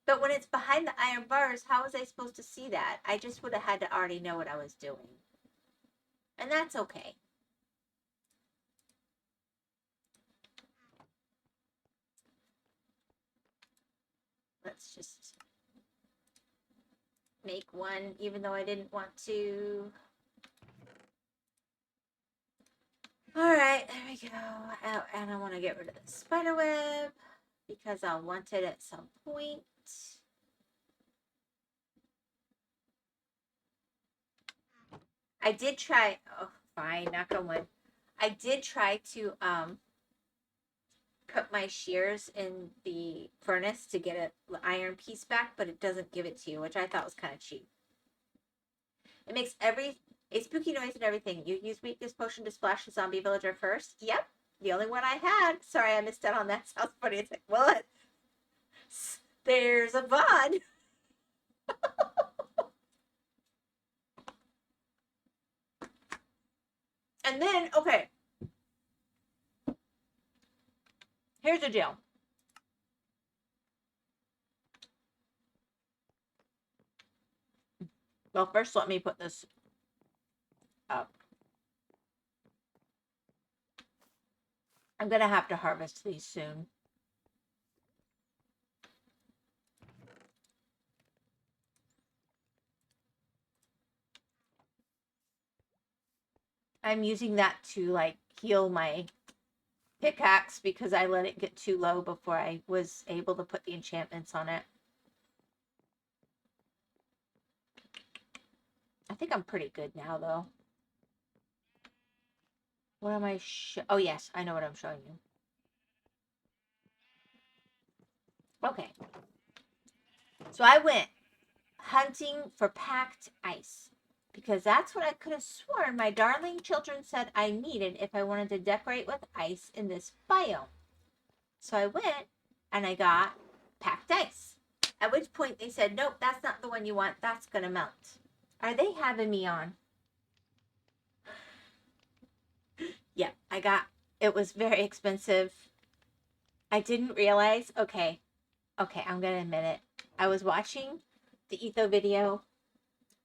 But when it's behind the iron bars, how was I supposed to see that? I just would have had to already know what I was doing. And that's okay. Let's just make one, even though I didn't want to. All right, there we go. Oh, and I want to get rid of the spider web because I'll want it at some point. I did try, oh, fine, knock on wood. I did try to put my shears in the furnace to get an iron piece back, but it doesn't give it to you, which I thought was kind of cheap. It makes a spooky noise and everything. You use weakness potion to splash the zombie villager first? Yep, the only one I had. Sorry, I missed out on that. Sounds funny. It's like, well, there's a Vaughn. And then, okay. Here's the deal. Well, first let me put this up. I'm going to have to harvest these soon. I'm using that to like heal my pickaxe because I let it get too low before I was able to put the enchantments on it. I think I'm pretty good now though. What am I oh yes, I know what I'm showing you. Okay. So I went hunting for packed ice because that's what I could have sworn my darling children said I needed if I wanted to decorate with ice in this biome. So I went and I got packed ice. At which point they said, nope, that's not the one you want. That's going to melt. Are they having me on? Yeah, it was very expensive. I didn't realize, okay, I'm going to admit it. I was watching the Etho video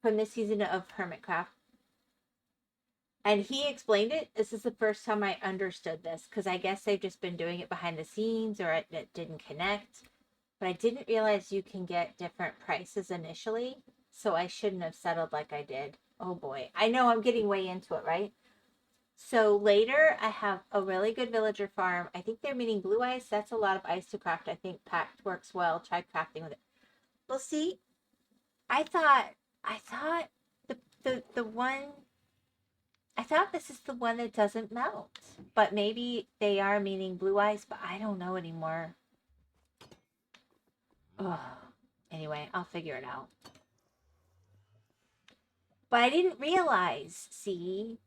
from this season of Hermitcraft. And he explained it. This is the first time I understood this because I guess they've just been doing it behind the scenes or it didn't connect. But I didn't realize you can get different prices initially. So I shouldn't have settled like I did. Oh boy. I know I'm getting way into it, right? So later I have a really good villager farm. I think they're meaning blue ice. That's a lot of ice to craft. I think packed works well. Try crafting with it. Well, see, I thought the one I thought this is the one that doesn't melt. But maybe they are meaning blue ice, but I don't know anymore. Ugh. Anyway, I'll figure it out. But I didn't realize, see?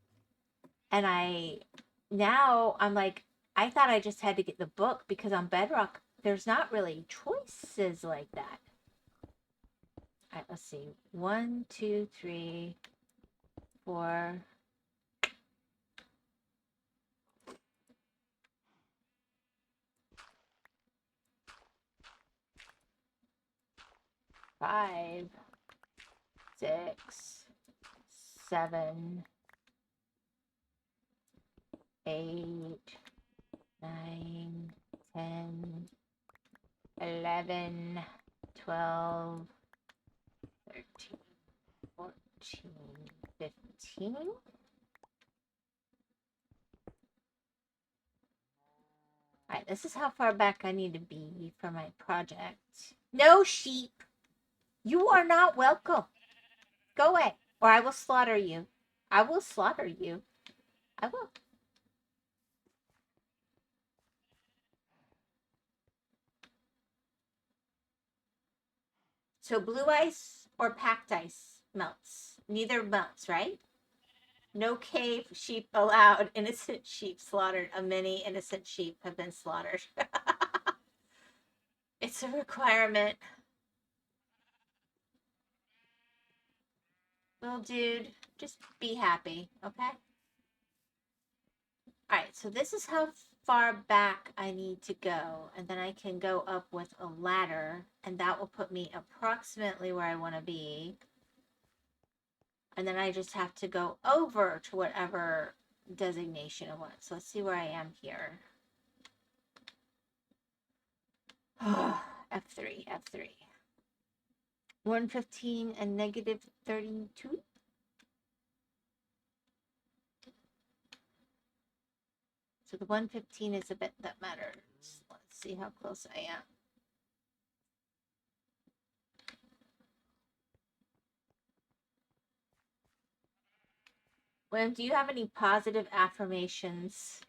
And now I'm like, I thought I just had to get the book because on Bedrock, there's not really choices like that. All right, let's see. 1, 2, 3, 4. Five, 6, 7, 8, 9, 10, 11, 12, 13, 14, 15. All right, this is how far back I need to be for my project. No sheep. You are not welcome. Go away, or I will slaughter you. I will slaughter you. I will. So blue ice or packed ice melts. Neither melts, right? No cave sheep allowed. Innocent sheep slaughtered. A many innocent sheep have been slaughtered. It's a requirement. Well, dude, just be happy, okay? Alright, so this is how far back I need to go, and then I can go up with a ladder, and that will put me approximately where I want to be. And then I just have to go over to whatever designation I want. So let's see where I am here. F3, F3. 115 and negative 32. So the 115 is a bit that matters. Let's see how close I am. William, do you have any positive affirmations?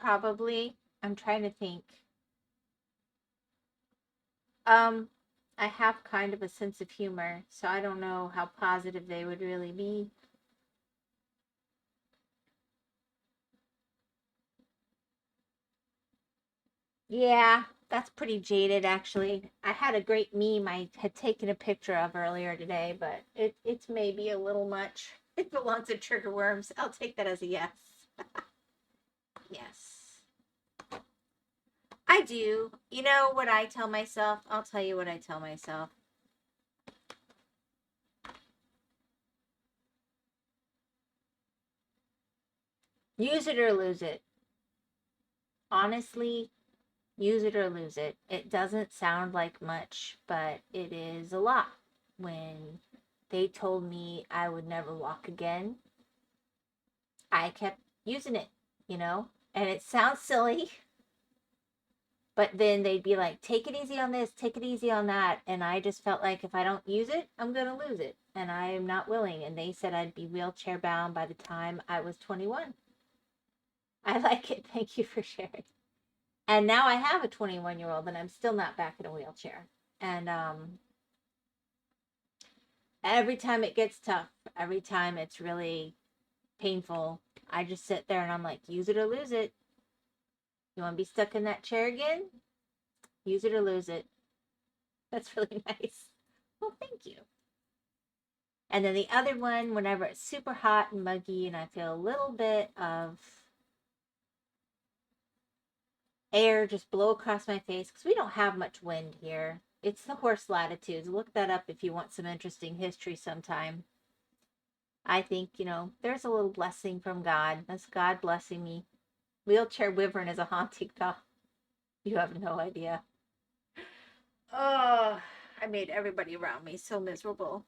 Probably. I'm trying to think. I have kind of a sense of humor, so I don't know how positive they would really be. Yeah, that's pretty jaded, actually. I had a great meme I had taken a picture of earlier today, but it's maybe a little much. It belongs to trigger worms. I'll take that as a yes. Yes. I do. You know what I tell myself? I'll tell you what I tell myself. Use it or lose it. Honestly, use it or lose it. It doesn't sound like much, but it is a lot. When they told me I would never walk again, I kept using it, you know? And it sounds silly, but then they'd be like, take it easy on this, take it easy on that. And I just felt like if I don't use it, I'm going to lose it. And I am not willing. And they said I'd be wheelchair bound by the time I was 21. I like it. Thank you for sharing. And now I have a 21-year-old and I'm still not back in a wheelchair. And every time it gets tough, every time it's really painful, I just sit there and I'm like, use it or lose it. You want to be stuck in that chair again? Use it or lose it. That's really nice. Well, thank you. And then the other one, whenever it's super hot and muggy and I feel a little bit of air just blow across my face, because we don't have much wind here. It's the horse latitudes. Look that up if you want some interesting history sometime. I think, you know, there's a little blessing from God. That's God blessing me. Wheelchair Wyvern is a haunting thought. You have no idea. Oh, I made everybody around me so miserable.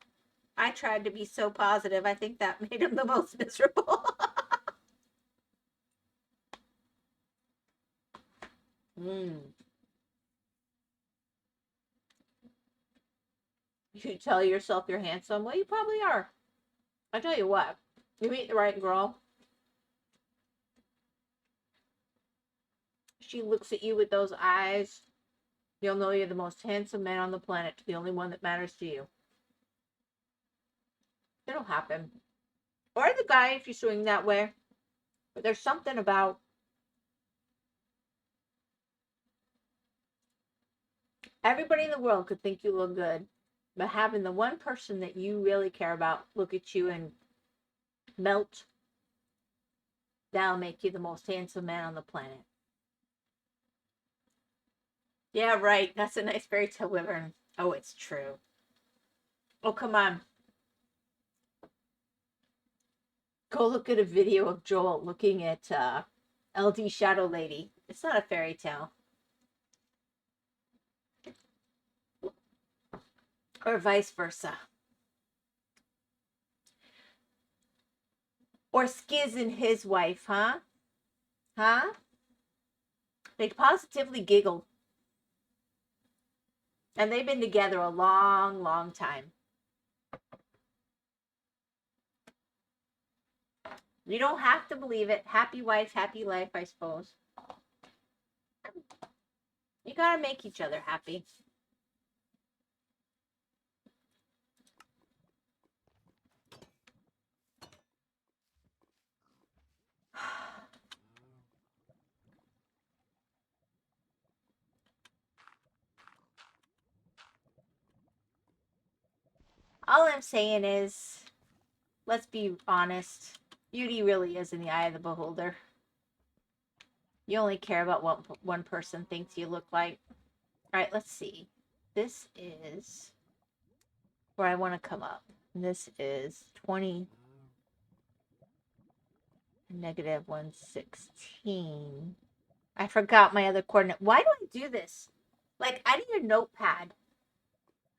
I tried to be so positive. I think that made him the most miserable. You tell yourself you're handsome. Well, you probably are. I tell you what, you meet the right girl. She looks at you with those eyes. You'll know you're the most handsome man on the planet, the only one that matters to you. It'll happen. Or the guy if you swing that way. But there's something about everybody in the world could think you look good, but having the one person that you really care about look at you and melt, that'll make you the most handsome man on the planet. Yeah, right. That's a nice fairy tale wyvern. Oh, it's true. Oh, come on. Go look at a video of Joel looking at LD Shadow Lady. It's not a fairy tale. Or vice versa. Or Skiz and his wife, huh? Huh? They positively giggled. And they've been together a long, long time. You don't have to believe it. Happy wife, happy life, I suppose. You gotta make each other happy. all I'm saying is, let's be honest. Beauty really is in the eye of the beholder. You only care about what one person thinks you look like. All right, let's see. This is where I want to come up. This is 20 negative 116. I forgot my other coordinate. Why do I do this? Like, I need a notepad.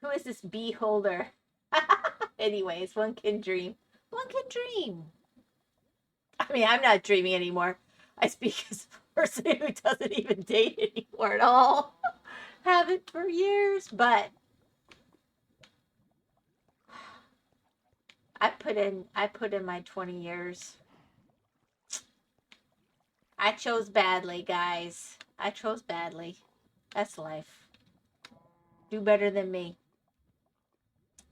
Who is this beholder? Anyways, one can dream. One can dream. I mean, I'm not dreaming anymore. I speak as a person who doesn't even date anymore at all. Haven't for years, but I put in my 20 years. I chose badly, guys. I chose badly. That's life. Do better than me.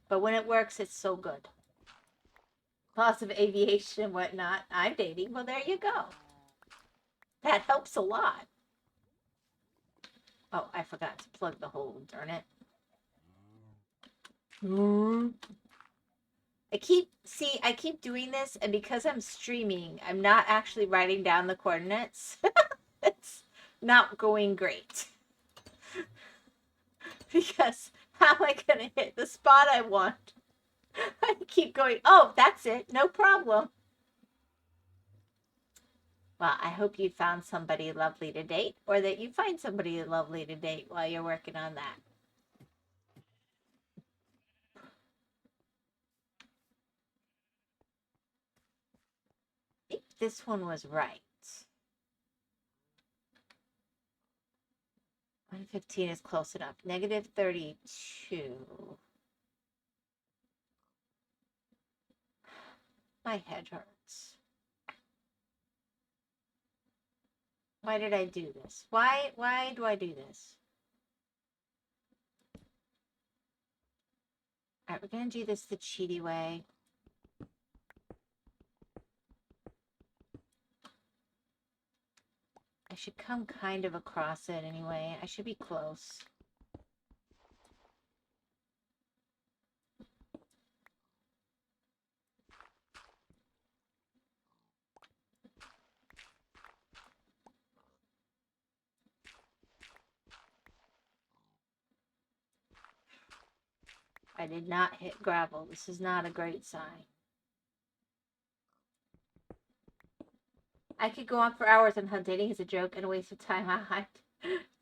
But when it works, it's so good. Lots of aviation and whatnot. I'm dating. Well, there you go. That helps a lot. Oh, I forgot to plug the hole. Darn it. I keep doing this, and because I'm streaming, I'm not actually writing down the coordinates. It's not going great. Because how am I going to hit the spot I want? I keep going, oh, that's it. No problem. Well, I hope you found somebody lovely to date, or that you find somebody lovely to date while you're working on that. I think this one was right. 115 is close enough. Negative 32. My head hurts. Why did I do this? Why do I do this? All right, we're going to do this the cheaty way. I should come kind of across it anyway. I should be close. I did not hit gravel. This is not a great sign. I could go on for hours on how dating is a joke and a waste of time.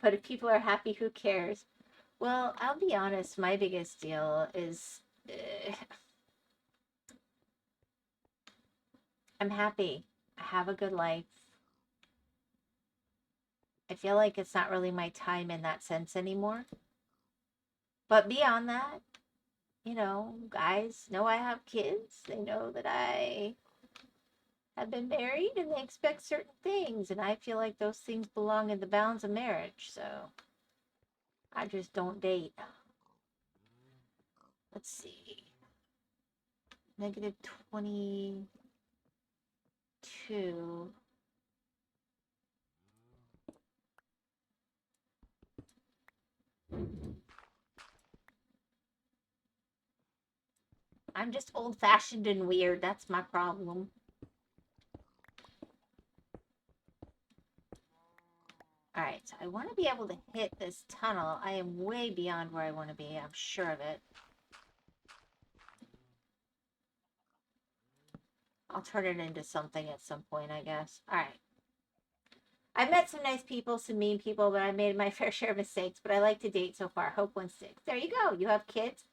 But if people are happy, who cares? Well, I'll be honest. My biggest deal is I'm happy. I have a good life. I feel like it's not really my time in that sense anymore. But beyond that, you know, guys know I have kids. They know that I have been married and they expect certain things. And I feel like those things belong in the bounds of marriage. So I just don't date. Let's see. Negative 22. I'm just old-fashioned and weird. That's my problem. Alright, so I want to be able to hit this tunnel. I am way beyond where I want to be. I'm sure of it. I'll turn it into something at some point, I guess. Alright. I've met some nice people, some mean people, but I made my fair share of mistakes. But I like to date so far. Hope one sticks. There you go. You have kids.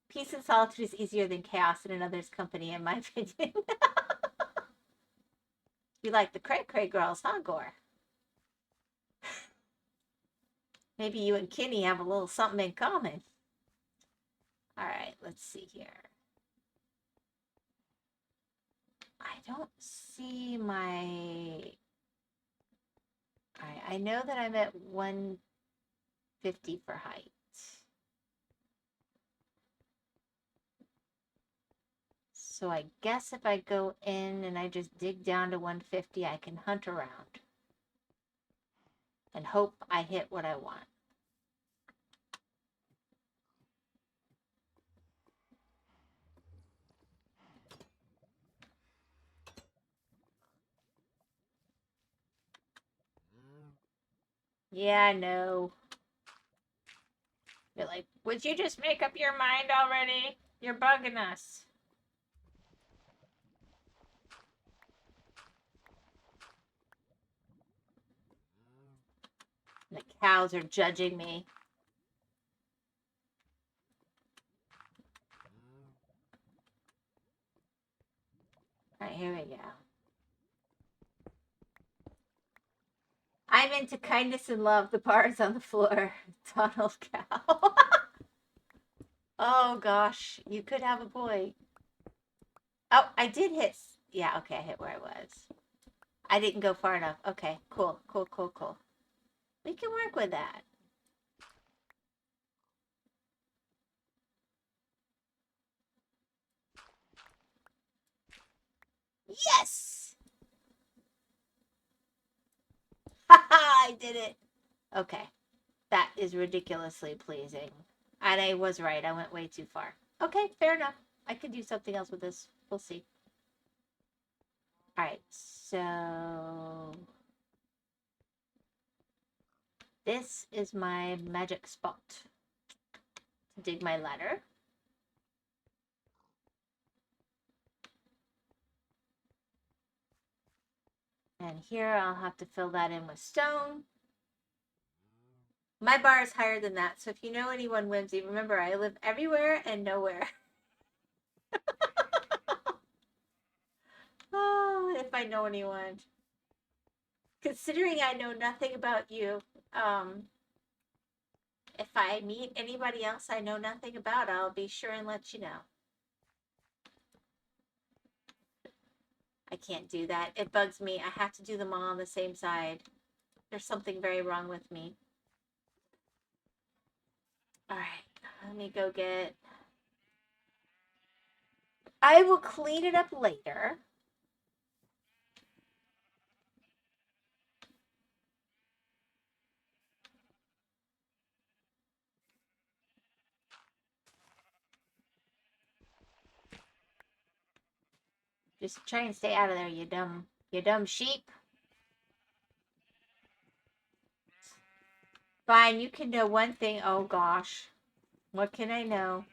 Peace and solitude is easier than chaos in another's company, in my opinion. You like the cray-cray girls, huh, Gore? Maybe you and Kenny have a little something in common. All right, let's see here. I don't see my... All right, I know that I'm at 150 for height. So I guess if I go in and I just dig down to 150, I can hunt around and hope I hit what I want. Yeah, no. You're like, would you just make up your mind already? You're bugging us. The cows are judging me. All right, here we go. I'm into kindness and love. The bar is on the floor. Donald Cow. Oh gosh, you could have a boy. Oh, I did hit. Yeah, okay, I hit where I was. I didn't go far enough. Okay, cool, cool, cool, cool. We can work with that. Yes! Haha, I did it. Okay, that is ridiculously pleasing. And I was right. I went way too far. Okay, fair enough. I could do something else with this. We'll see. All right, so this is my magic spot to dig my ladder. And here I'll have to fill that in with stone. My bar is higher than that, so if you know anyone, Whimsy, remember I live everywhere and nowhere. Oh, if I know anyone. Considering I know nothing about you, if I meet anybody else I know nothing about, I'll be sure and let you know. I can't do that. It bugs me. I have to do them all on the same side. There's something very wrong with me. All right, let me go get... I will clean it up later. Just try and stay out of there, you dumb sheep. Fine, you can know one thing. Oh gosh. What can I know?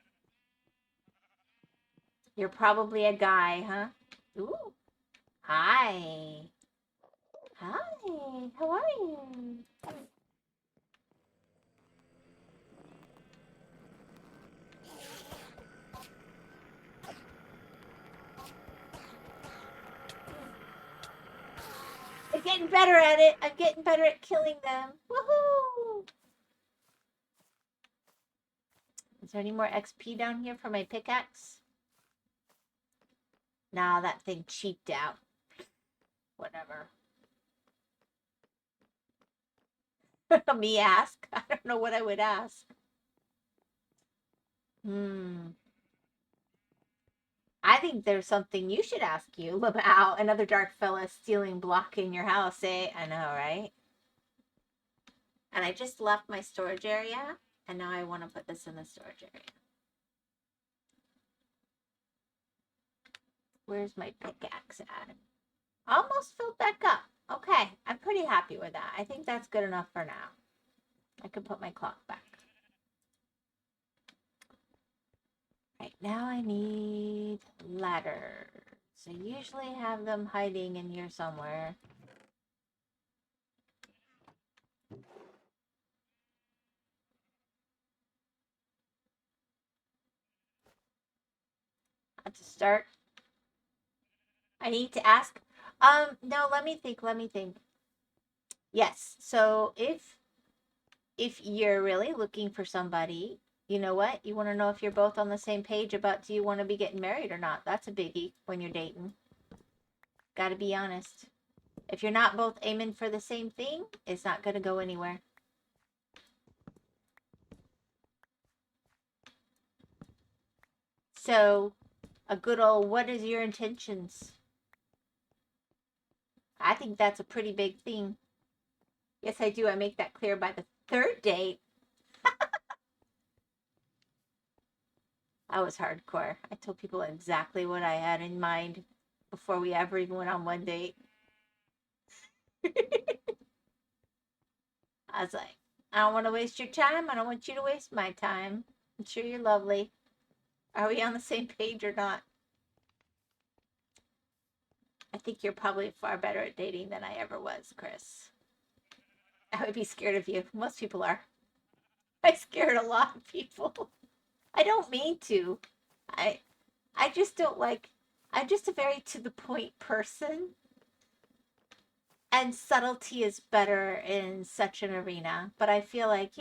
You're probably a guy, huh? Ooh. Hi. Hi. How are you? I'm getting better at it. I'm getting better at killing them. Woohoo! Is there any more XP down here for my pickaxe? Nah, that thing cheaped out. Whatever. Me ask? I don't know what I would ask. I think there's something you should ask you about. Another dark fella stealing, blocking your house, eh? I know, right? And I just left my storage area, and now I want to put this in the storage area. Where's my pickaxe at? Almost filled back up. Okay, I'm pretty happy with that. I think that's good enough for now. I can put my clock back. Right, now I need ladders. I usually have them hiding in here somewhere. To start, I need to ask. No, let me think. Yes, so if you're really looking for somebody, you know what? You want to know if you're both on the same page about do you want to be getting married or not. That's a biggie when you're dating. Got to be honest. If you're not both aiming for the same thing, it's not going to go anywhere. So, a good old what is your intentions? I think that's a pretty big thing. Yes, I do. I make that clear by the third date. I was hardcore. I told people exactly what I had in mind before we ever even went on one date. I was like, I don't want to waste your time. I don't want you to waste my time. I'm sure you're lovely. Are we on the same page or not? I think you're probably far better at dating than I ever was, Chris. I would be scared of you. Most people are. I scared a lot of people. I don't mean to. I I just don't like. I'm just a very to the point person, and subtlety is better in such an arena. But I feel like,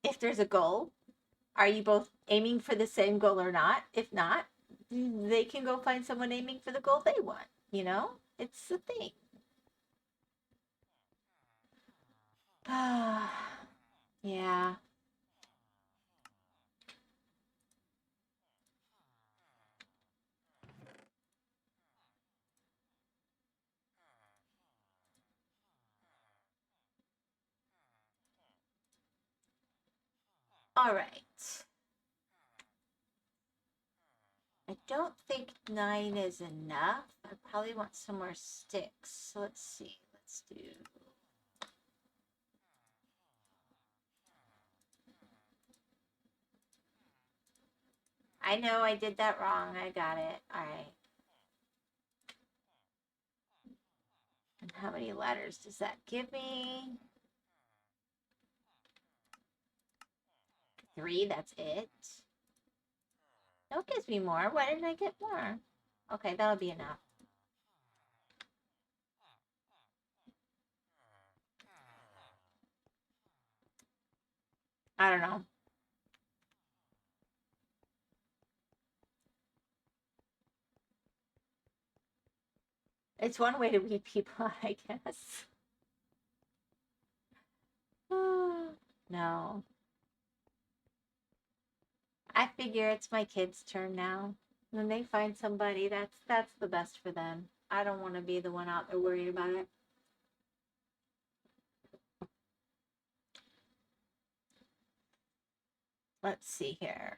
if there's a goal, are you both aiming for the same goal or not? If not, they can go find someone aiming for the goal they want. It's a thing. Yeah. All right. I don't think 9 is enough. I probably want some more sticks. So let's see. Let's do. I know I did that wrong. I got it. All right. And how many letters does that give me? 3, that's it. No, it gives me more. Why didn't I get more? Okay, that'll be enough. I don't know. It's one way to weed people, I guess. No. I figure it's my kids' turn now. When they find somebody, that's the best for them. I don't want to be the one out there worried about it. Let's see here.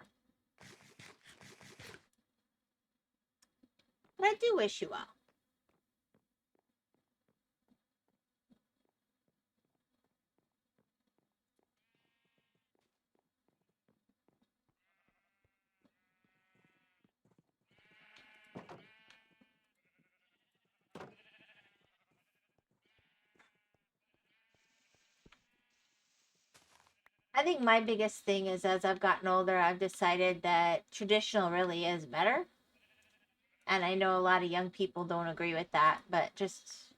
But I do wish you well. I think my biggest thing is as I've gotten older, I've decided that traditional really is better. And I know a lot of young people don't agree with that, but just,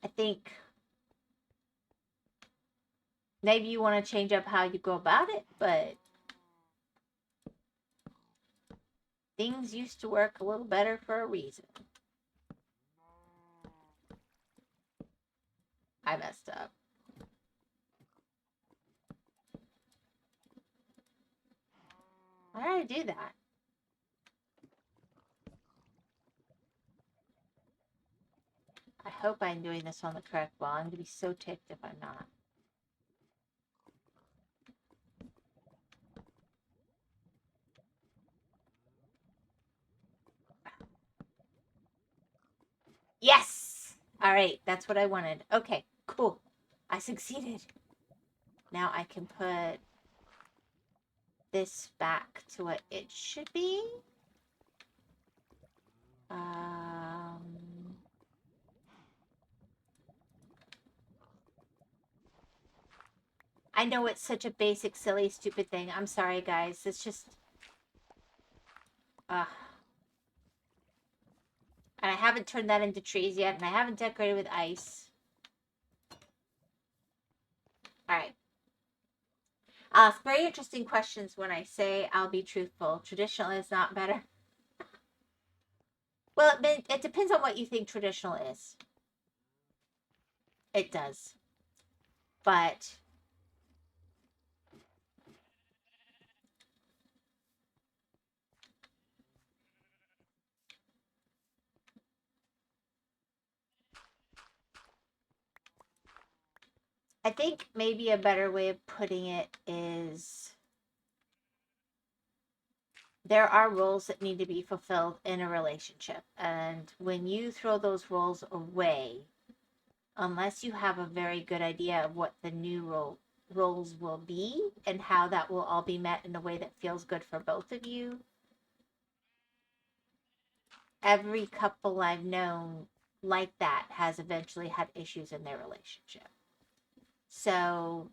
I think maybe you want to change up how you go about it, but things used to work a little better for a reason. I messed up. Why did I do that? I hope I'm doing this on the correct wall. I'm going to be so ticked if I'm not. Yes! All right, that's what I wanted. Okay, cool. I succeeded. Now I can put this back to what it should be. I know it's such a basic, silly, stupid thing. I'm sorry, guys. It's just... And I haven't turned that into trees yet, and I haven't decorated with ice. All right. I'll ask very interesting questions when I say I'll be truthful. Traditional is not better. Well, it depends on what you think traditional is. It does. But I think maybe a better way of putting it is there are roles that need to be fulfilled in a relationship. And when you throw those roles away, unless you have a very good idea of what the new roles will be and how that will all be met in a way that feels good for both of you, every couple I've known like that has eventually had issues in their relationship. So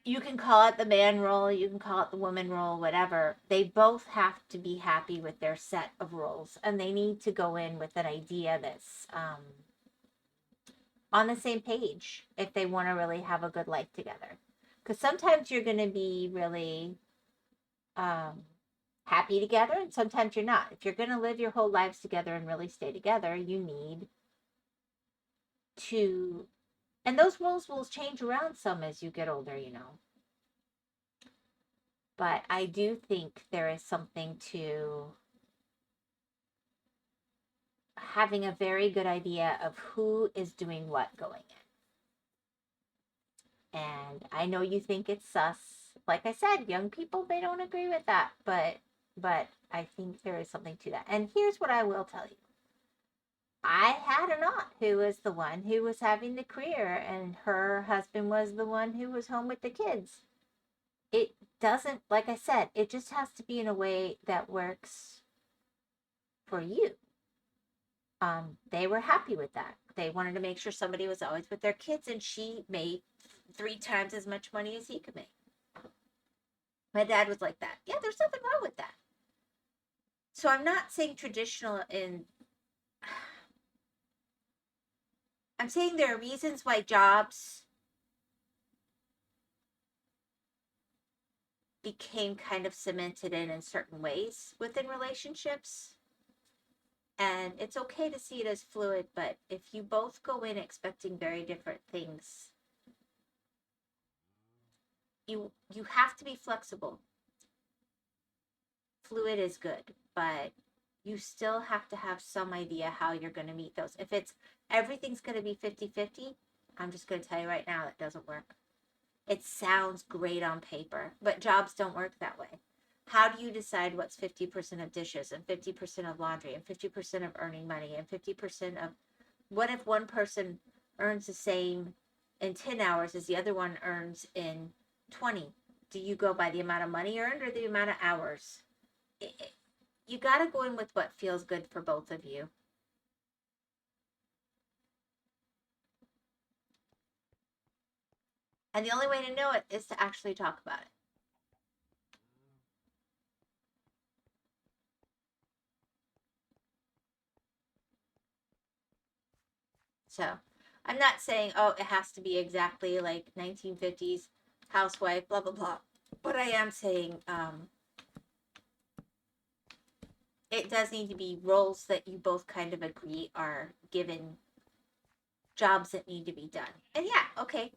you can call it the man role, you can call it the woman role, whatever. They both have to be happy with their set of roles, and they need to go in with an idea that's on the same page if they want to really have a good life together. Because sometimes you're going to be really happy together, and sometimes you're not. If you're going to live your whole lives together and really stay together, you need to, and those roles will change around some as you get older, you know. But I do think there is something to having a very good idea of who is doing what going in. And I know you think it's sus. Like I said, young people, they don't agree with that, but I think there is something to that. And here's what I will tell you. I had an aunt who was the one who was having the career, and her husband was the one who was home with the kids. It doesn't, like I said, it just has to be in a way that works for you. They were happy with that. They wanted to make sure somebody was always with their kids, and she made 3 times as much money as he could make. My dad was like that. Yeah, there's nothing wrong with that. So I'm not saying traditional in, I'm saying there are reasons why jobs became kind of cemented in certain ways within relationships. And it's okay to see it as fluid, but if you both go in expecting very different things, you have to be flexible. Fluid is good, but you still have to have some idea how you're going to meet those. If it's everything's going to be 50-50, I'm just going to tell you right now, that doesn't work. It sounds great on paper, but jobs don't work that way. How do you decide what's 50% of dishes and 50% of laundry and 50% of earning money and 50% of, what if one person earns the same in 10 hours as the other one earns in 20? Do you go by the amount of money earned or the amount of hours? You got to go in with what feels good for both of you. And the only way to know it is to actually talk about it. So I'm not saying, oh, it has to be exactly like 1950s housewife, blah, blah, blah. But I am saying it does need to be roles that you both kind of agree are given, jobs that need to be done. And yeah, okay.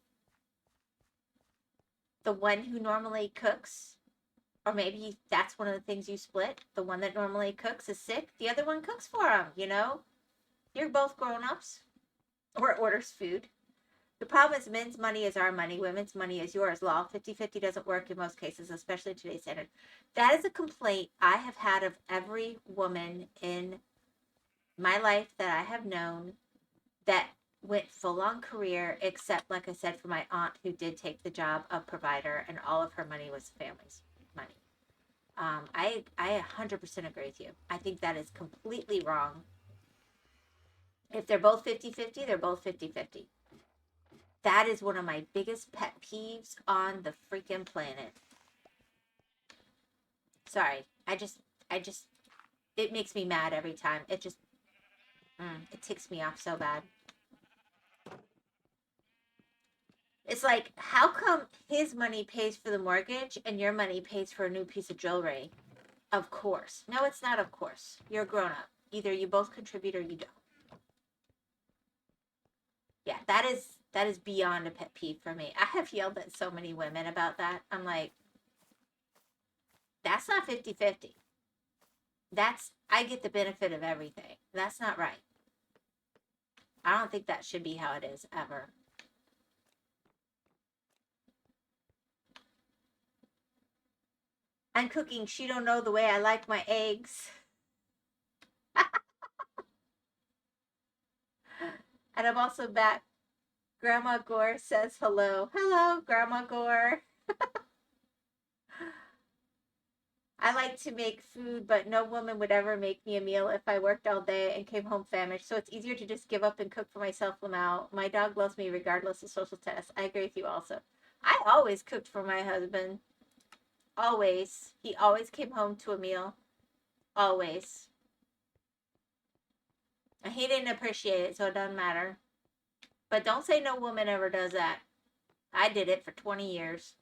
The one who normally cooks, or maybe that's one of the things you split. The one that normally cooks is sick. The other one cooks for him, you know? You're both grown-ups. Or orders food. The problem is men's money is our money. Women's money is yours. Law 50-50 doesn't work in most cases, especially today's standard. That is a complaint I have had of every woman in my life that I have known that went full-on career, except, like I said, for my aunt who did take the job of provider, and all of her money was the family's money. I 100% agree with you. I think that is completely wrong. If they're both 50-50, they're both 50-50. That is one of my biggest pet peeves on the freaking planet. Sorry. I just, it makes me mad every time. It just, it ticks me off so bad. It's like, how come his money pays for the mortgage and your money pays for a new piece of jewelry? Of course. No, it's not of course. You're a grown up. Either you both contribute or you don't. Yeah, that is beyond a pet peeve for me. I have yelled at so many women about that. I'm like, that's not 50-50. That's, I get the benefit of everything. That's not right. I don't think that should be how it is ever. I'm cooking. She don't know the way I like my eggs. And I'm also back. Grandma Gore says hello. Hello, Grandma Gore. I like to make food, but no woman would ever make me a meal if I worked all day and came home famished. So it's easier to just give up and cook for myself, Lamau. My dog loves me regardless of social status. I agree with you also. I always cooked for my husband. Always. He always came home to a meal. Always. And he didn't appreciate it, so it doesn't matter. But don't say no woman ever does that. I did it for 20 years.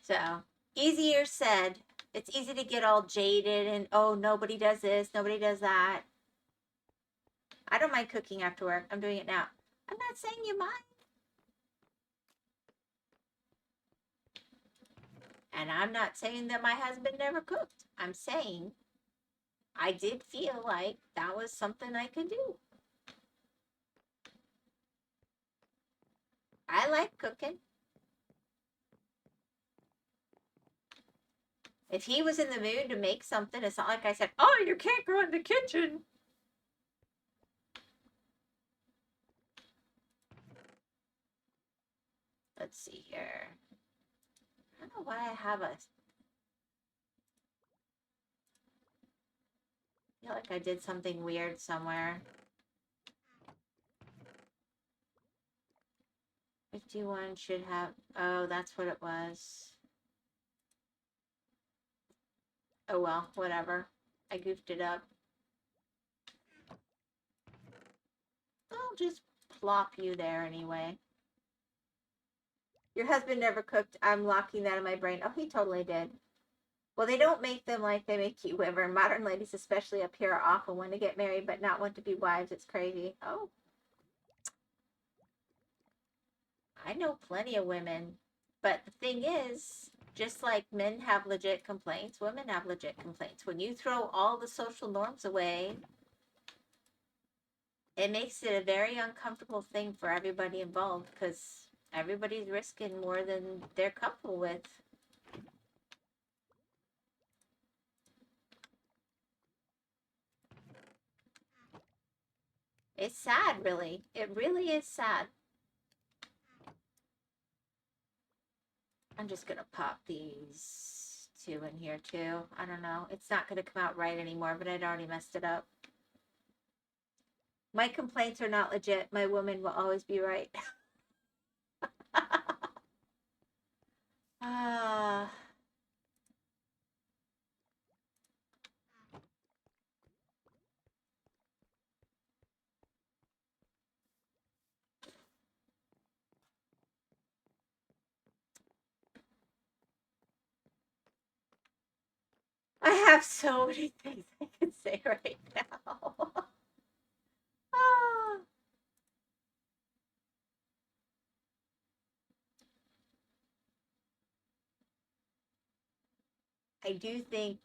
So, easier said. It's easy to get all jaded and, oh, nobody does this, nobody does that. I don't mind cooking after work. I'm doing it now. I'm not saying you mind. And I'm not saying that my husband never cooked. I'm saying I did feel like that was something I could do. I like cooking. If he was in the mood to make something, it's not like I said, oh, you can't go in the kitchen. Let's see here. I don't know why I have a... I feel like I did something weird somewhere. 51 should have... Oh, that's what it was. Oh, well, whatever. I goofed it up. I'll just plop you there anyway. Your husband never cooked. I'm locking that in my brain. Oh, he totally did. Well, they don't make them like they make you, Wyvern. Modern ladies, especially up here, are awful. Want to get married, but not want to be wives. It's crazy. Oh. I know plenty of women. But the thing is, just like men have legit complaints, women have legit complaints. When you throw all the social norms away, it makes it a very uncomfortable thing for everybody involved because everybody's risking more than they're comfortable with. It's sad, really. It really is sad. I'm just going to pop these two in here, too. I don't know. It's not going to come out right anymore, but I'd already messed it up. My complaints are not legit. My woman will always be right. I have so many things I can say right now. I do think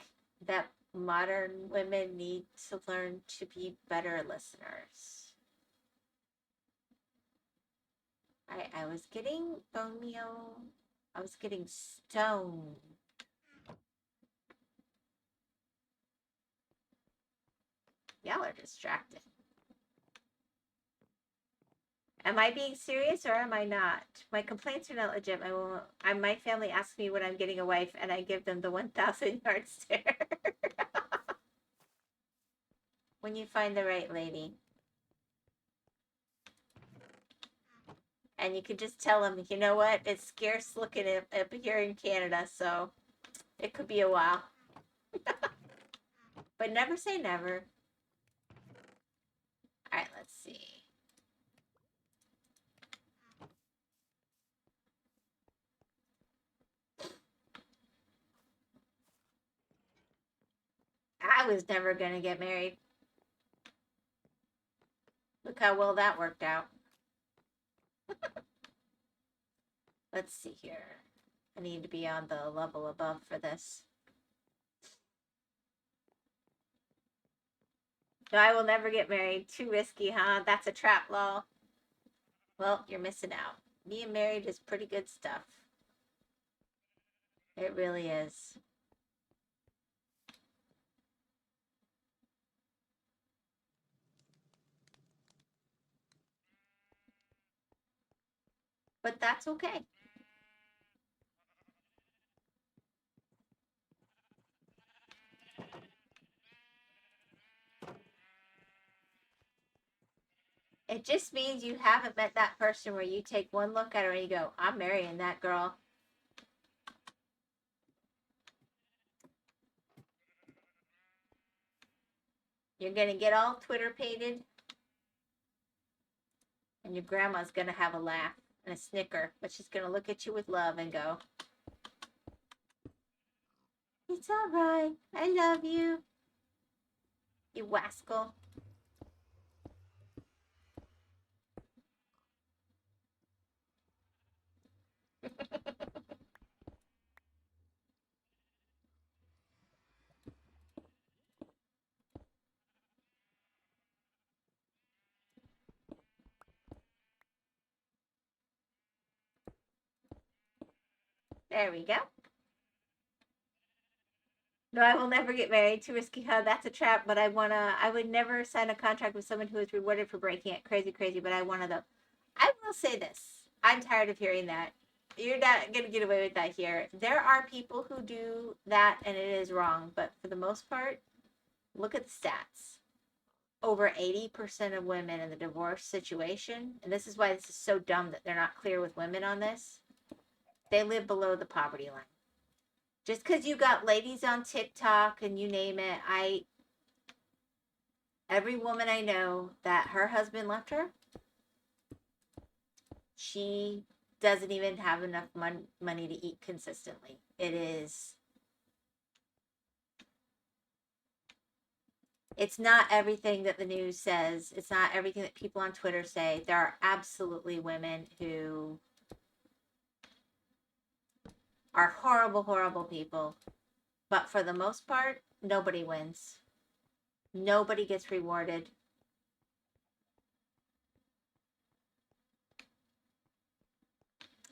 that modern women need to learn to be better listeners. I was getting bone meal. I was getting stoned. Y'all are distracted. Am I being serious or am I not? My complaints are not legit. My family asks me when I'm getting a wife, and I give them the 1,000-yard stare. When you find the right lady. And you could just tell them, you know what? It's scarce looking up here in Canada, so it could be a while. But never say never. All right, let's see. I was never going to get married. Look how well that worked out. Let's see here. I need to be on the level above for this. No, I will never get married. Too risky, huh? That's a trap law. Well, you're missing out. Being married is pretty good stuff. It really is. But that's okay. It just means you haven't met that person where you take one look at her and you go, I'm marrying that girl. You're going to get all Twitter pated, and your grandma's going to have a laugh and a snicker, but she's going to look at you with love and go, it's all right. I love you. You wascal. There we go. No, I will never get married. Too risky, huh? That's a trap. But I would never sign a contract with someone who is rewarded for breaking it. Crazy, crazy. But I want to, though. I will say this. I'm tired of hearing that. You're not going to get away with that here. There are people who do that, and it is wrong. But for the most part, look at the stats. Over 80% of women in the divorce situation, and this is why this is so dumb that they're not clear with women on this, they live below the poverty line. Just because you got ladies on TikTok and you name it, every woman I know that her husband left her, she doesn't even have enough money to eat consistently. It's not everything that the news says. It's not everything that people on Twitter say. There are absolutely women who are horrible, horrible people. But for the most part, nobody wins. Nobody gets rewarded.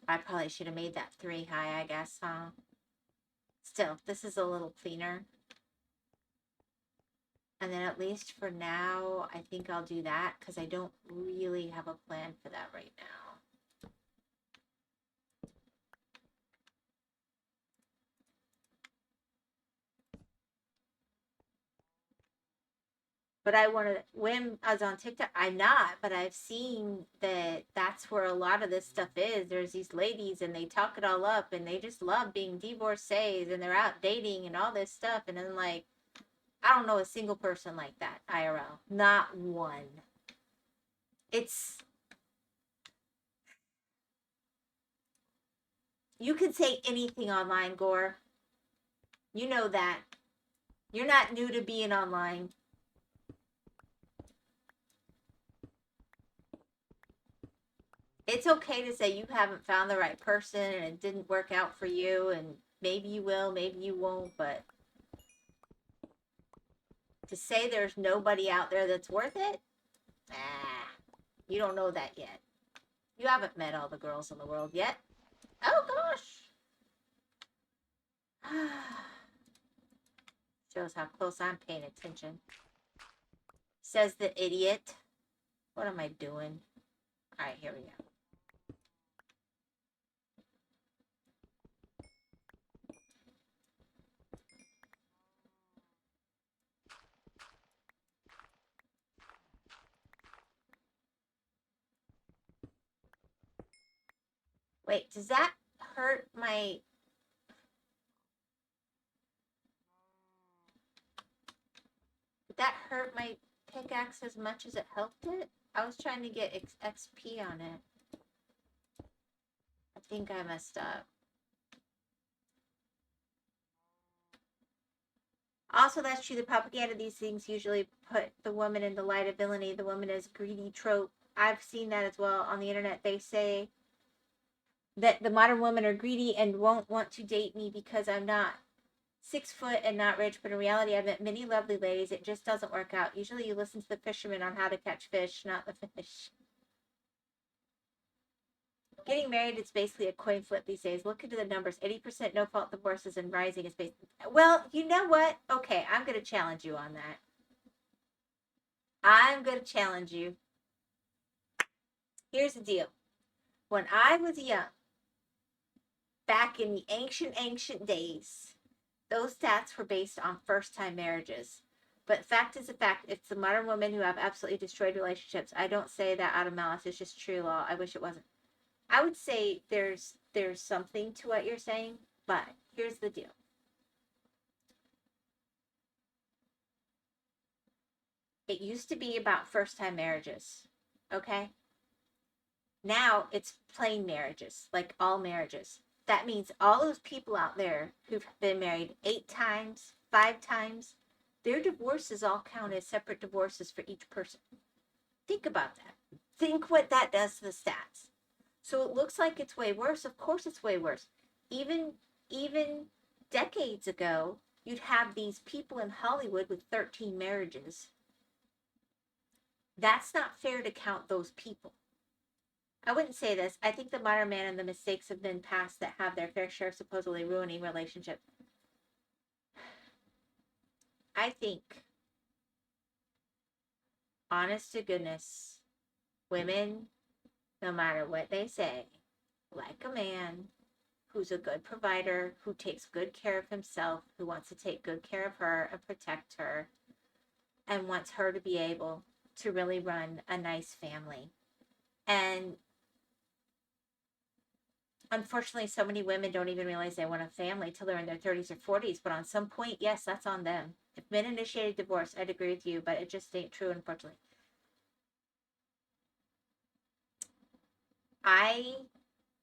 I probably should have made that 3 high, I guess, huh? Still, this is a little cleaner. And then at least for now, I think I'll do that because I don't really have a plan for that right now. But I want to, when I was on TikTok, I'm not, but I've seen that that's where a lot of this stuff is. There's these ladies and they talk it all up and they just love being divorcees and they're out dating and all this stuff. And then, like, I don't know a single person like that, IRL. Not one. You can say anything online, Gore. You know that. You're not new to being online. It's okay to say you haven't found the right person and it didn't work out for you, and maybe you will, maybe you won't, but to say there's nobody out there that's worth it, you don't know that yet. You haven't met all the girls in the world yet. Oh gosh. Shows how close I'm paying attention. Says the idiot. What am I doing? All right, here we go. Wait, does that hurt my... Did that hurt my pickaxe as much as it helped it? I was trying to get XP on it. I think I messed up. Also, that's true. The propaganda of these things usually put the woman in the light of villainy. The woman is greedy trope. I've seen that as well on the internet. They say that the modern women are greedy and won't want to date me because I'm not 6 foot and not rich. But in reality, I've met many lovely ladies. It just doesn't work out. Usually you listen to the fisherman on how to catch fish, not the fish. Getting married is basically a coin flip these days. Look into the numbers. 80% no-fault divorces and rising is based. Well, you know what? Okay, I'm going to challenge you on that. I'm going to challenge you. Here's the deal. When I was young, back in the ancient days, those stats were based on first-time marriages. But fact is a fact. It's the modern women who have absolutely destroyed relationships. I don't say that out of malice. It's just true law. I wish it wasn't. I would say there's something to what you're saying, but here's the deal. It used to be about first-time marriages, okay? Now it's plain marriages, like all marriages. That means all those people out there who've been married 8 times, 5 times, their divorces all count as separate divorces for each person. Think about that. Think what that does to the stats. So it looks like it's way worse. Of course it's way worse. Even decades ago, you'd have these people in Hollywood with 13 marriages. That's not fair to count those people. I wouldn't say this. I think the modern man and the mistakes have been past that have their fair share of supposedly ruining relationships. I think, honest to goodness, women, no matter what they say, like a man who's a good provider, who takes good care of himself, who wants to take good care of her and protect her, and wants her to be able to really run a nice family. And unfortunately, so many women don't even realize they want a family till they're in their 30s or 40s. But on some point, yes, that's on them. If men initiated divorce, I'd agree with you, but it just ain't true, unfortunately. I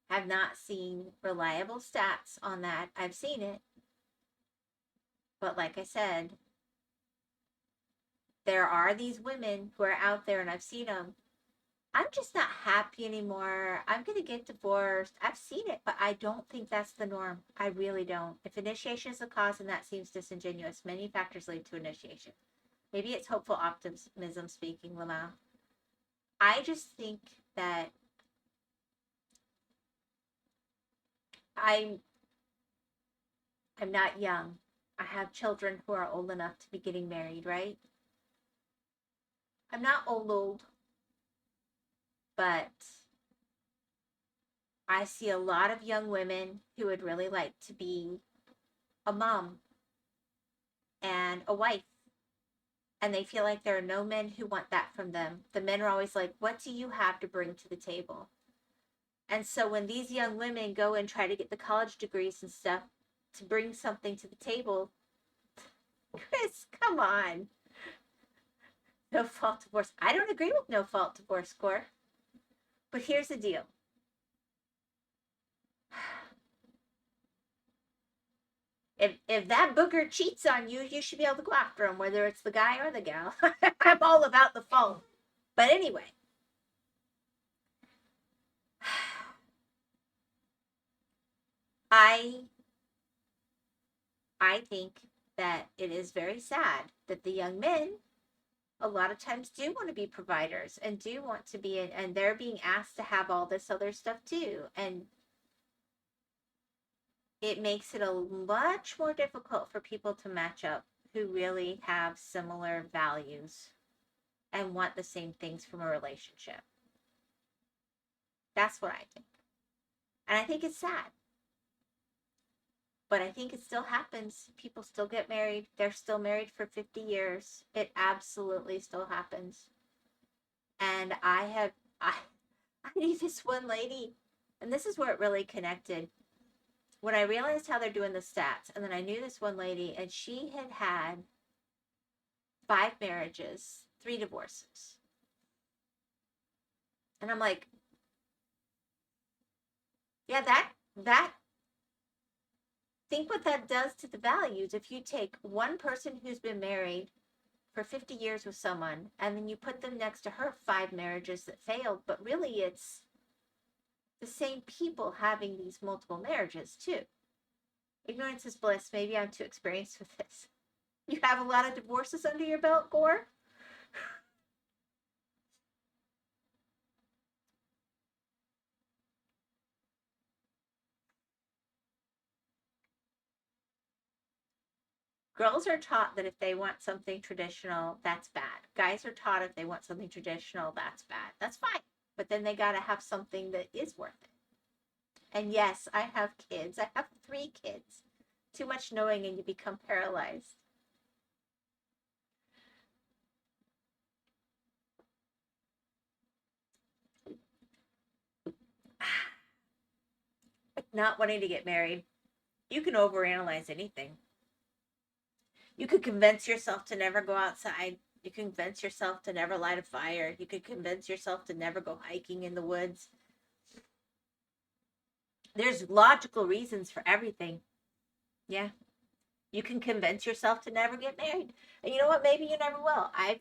have not seen reliable stats on that. I've seen it. But like I said, there are these women who are out there, and I've seen them. I'm just not happy anymore. I'm going to get divorced. I've seen it, but I don't think that's the norm. I really don't. If initiation is the cause, then that seems disingenuous. Many factors lead to initiation. Maybe it's hopeful optimism speaking, Lamau. I just think that I'm not young. I have children who are old enough to be getting married, right? I'm not old, but I see a lot of young women who would really like to be a mom and a wife. And they feel like there are no men who want that from them. The men are always like, what do you have to bring to the table? And so when these young women go and try to get the college degrees and stuff to bring something to the table, Chris, come on. No fault divorce. I don't agree with no fault divorce court. But here's the deal. If that booger cheats on you, you should be able to go after him, whether it's the guy or the gal. I'm all about the phone. But anyway. I think that it is very sad that the young men a lot of times do want to be providers and do want to be and they're being asked to have all this other stuff too. And it makes it a much more difficult for people to match up who really have similar values and want the same things from a relationship. That's what I think. And I think it's sad. But I think it still happens. People still get married. They're still married for 50 years. It absolutely still happens. And I knew this one lady, and this is where it really connected. When I realized how they're doing the stats, and then I knew this one lady, and she had had 5 marriages, 3 divorces. And I'm like, yeah, that think what that does to the values. If you take one person who's been married for 50 years with someone, and then you put them next to her 5 marriages that failed, but really it's the same people having these multiple marriages too. Ignorance is bliss. Maybe I'm too experienced with this. You have a lot of divorces under your belt, Gore? Girls are taught that if they want something traditional, that's bad. Guys are taught if they want something traditional, that's bad. That's fine. But then they got to have something that is worth it. And yes, I have kids. I have 3 kids. Too much knowing and you become paralyzed. Not wanting to get married. You can overanalyze anything. You could convince yourself to never go outside. You can convince yourself to never light a fire. You could convince yourself to never go hiking in the woods. There's logical reasons for everything. Yeah. You can convince yourself to never get married. And you know what? Maybe you never will. I've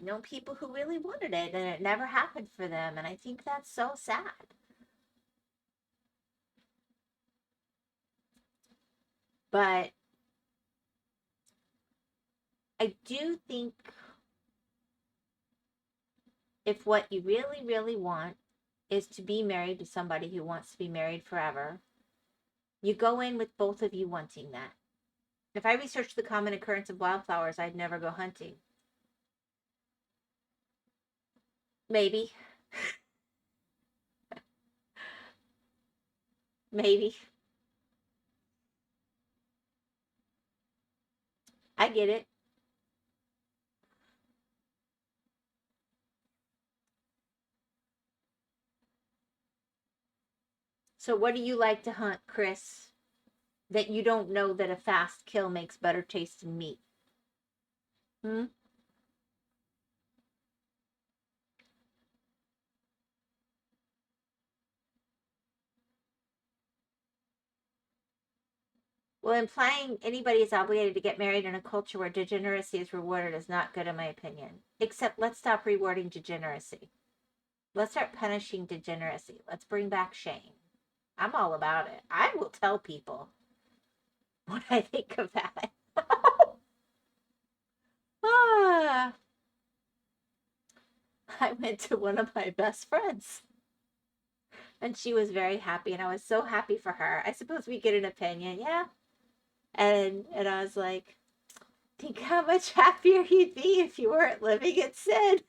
known people who really wanted it and it never happened for them. And I think that's so sad. But I do think if what you really, really want is to be married to somebody who wants to be married forever, you go in with both of you wanting that. If I researched the common occurrence of wildflowers, I'd never go hunting. Maybe. Maybe. I get it. So what do you like to hunt, Chris? That you don't know that a fast kill makes better tasting meat? Hmm? Well, implying anybody is obligated to get married in a culture where degeneracy is rewarded is not good, in my opinion. Except let's stop rewarding degeneracy. Let's start punishing degeneracy. Let's bring back shame. I'm all about it. I will tell people what I think of that. Ah, I went to one of my best friends and she was very happy and I was so happy for her. I suppose we get an opinion, yeah. And I was like, think how much happier you'd be if you weren't living in sin.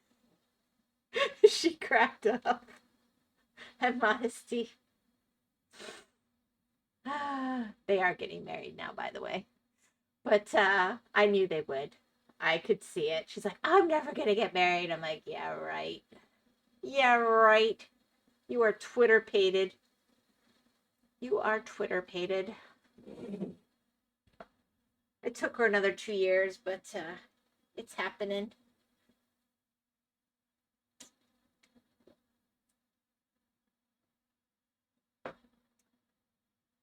She cracked up. And modesty. They are getting married now, by the way. But I knew they would. I could see it. She's like, I'm never going to get married. I'm like, yeah, right. Yeah, right. You are Twitter-pated. You are Twitter-pated. It took her another 2 years, but it's happening.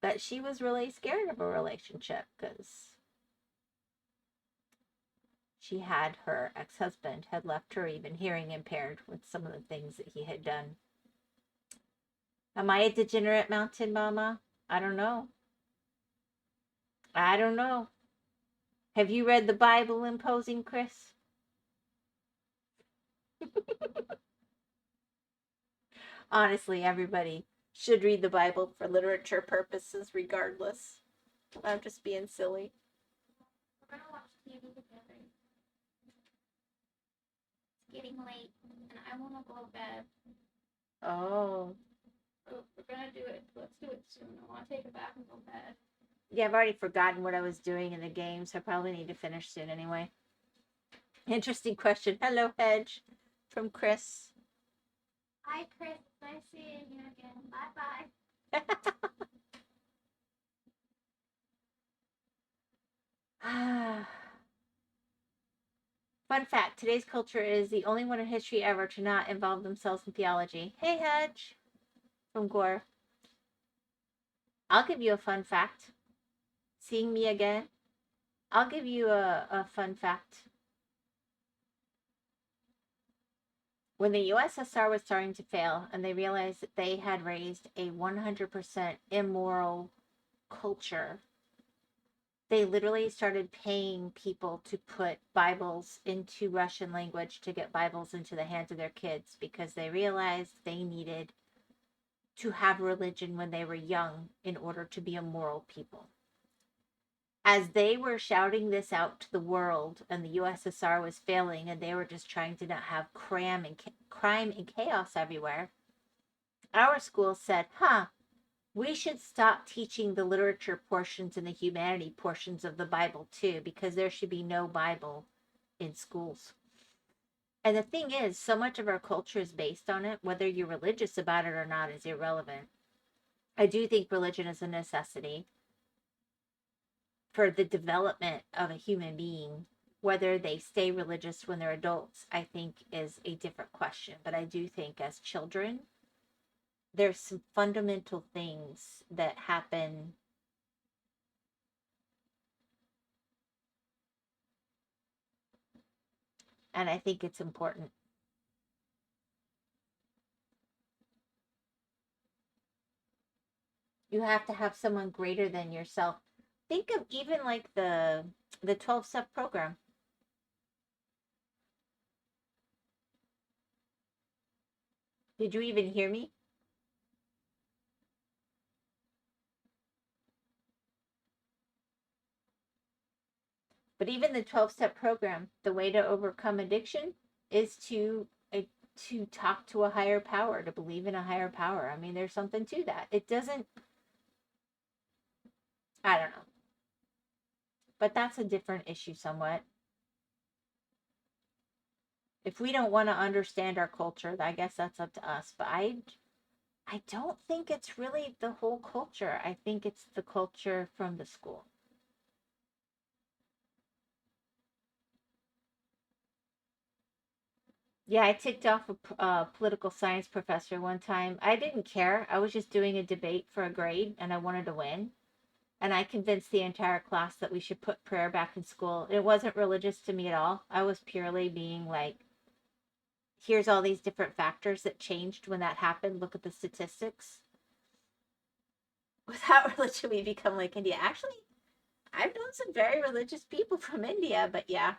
But she was really scared of a relationship because she had her ex-husband had left her even hearing impaired with some of the things that he had done. Am I a degenerate mountain mama? I don't know. I don't know. Have you read the Bible, Imposing Chris? Honestly, everybody should read the Bible for literature purposes regardless. I'm just being silly. We're gonna watch TV together. It's getting late and I wanna go to bed. Oh. We're gonna do it. Let's do it soon. I wanna take a bath and go to bed. Yeah, I've already forgotten what I was doing in the game, so I probably need to finish soon anyway. Interesting question. Hello, Hedge, from Chris. Hi, Chris. Nice seeing you again. Bye-bye. Fun fact, today's culture is the only one in history ever to not involve themselves in theology. Hey, Hedge, from Gore. I'll give you a fun fact. Seeing me again? I'll give you a fun fact. When the USSR was starting to fail and they realized that they had raised a 100% immoral culture, they literally started paying people to put Bibles into Russian language to get Bibles into the hands of their kids because they realized they needed to have religion when they were young in order to be a moral people. as they were shouting this out to the world and the USSR was failing and they were just trying to not have crime and chaos everywhere, our school said, we should stop teaching the literature portions and the humanity portions of the Bible too, because there should be no Bible in schools. And the thing is, so much of our culture is based on it. Whether you're religious about it or not is irrelevant. I do think religion is a necessity for the development of a human being. Whether they stay religious when they're adults, I think, is a different question. But I do think as children, there's some fundamental things that happen. And I think it's important. You have to have someone greater than yourself. Think of even like the 12-step program. Did you even hear me? But even the 12-step program, the way to overcome addiction is to talk to a higher power, to believe in a higher power. I mean, there's something to that. It doesn't, I don't know. But that's a different issue somewhat. If we don't want to understand our culture, I guess that's up to us. But I don't think it's really the whole culture. I think it's the culture from the school. Yeah, I ticked off a political science professor one time. I didn't care. I was just doing a debate for a grade and I wanted to win. And I convinced the entire class that we should put prayer back in school. It wasn't religious to me at all. I was purely being like, here's all these different factors that changed when that happened. Look at the statistics. Without religion, we become like India. Actually, I've known some very religious people from India, but yeah,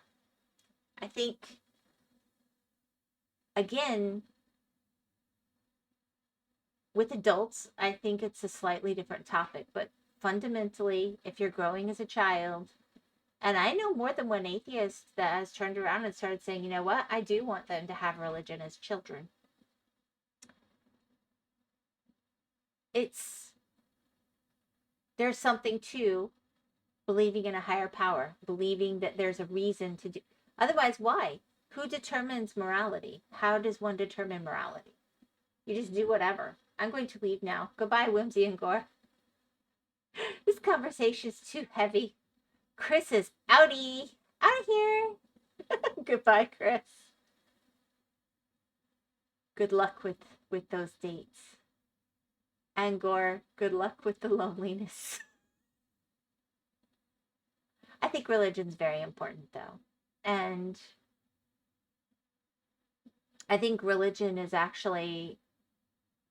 I think, again, with adults, I think it's a slightly different topic, but fundamentally, if you're growing as a child, and I know more than one atheist that has turned around and started saying, you know what, I do want them to have religion as children. There's something to believing in a higher power, believing that there's a reason to do. Otherwise, why? Who determines morality? How does one determine morality? You just do whatever. I'm going to leave now. Goodbye, Whimsy and Gore. This conversation's too heavy. Chris is outie. Out of here. Goodbye, Chris. Good luck with those dates. And Gore, good luck with the loneliness. I think religion's very important, though. And I think religion is actually,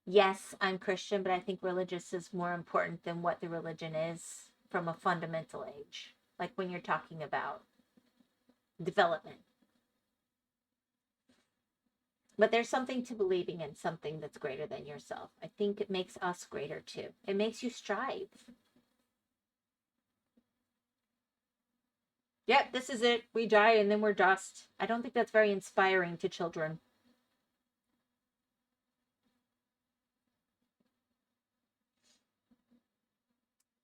yes, I'm Christian, but I think religious is more important than what the religion is from a fundamental age. Like when you're talking about development. But there's something to believing in something that's greater than yourself. I think it makes us greater too. It makes you strive. Yep, this is it. We die and then we're dust. I don't think that's very inspiring to children.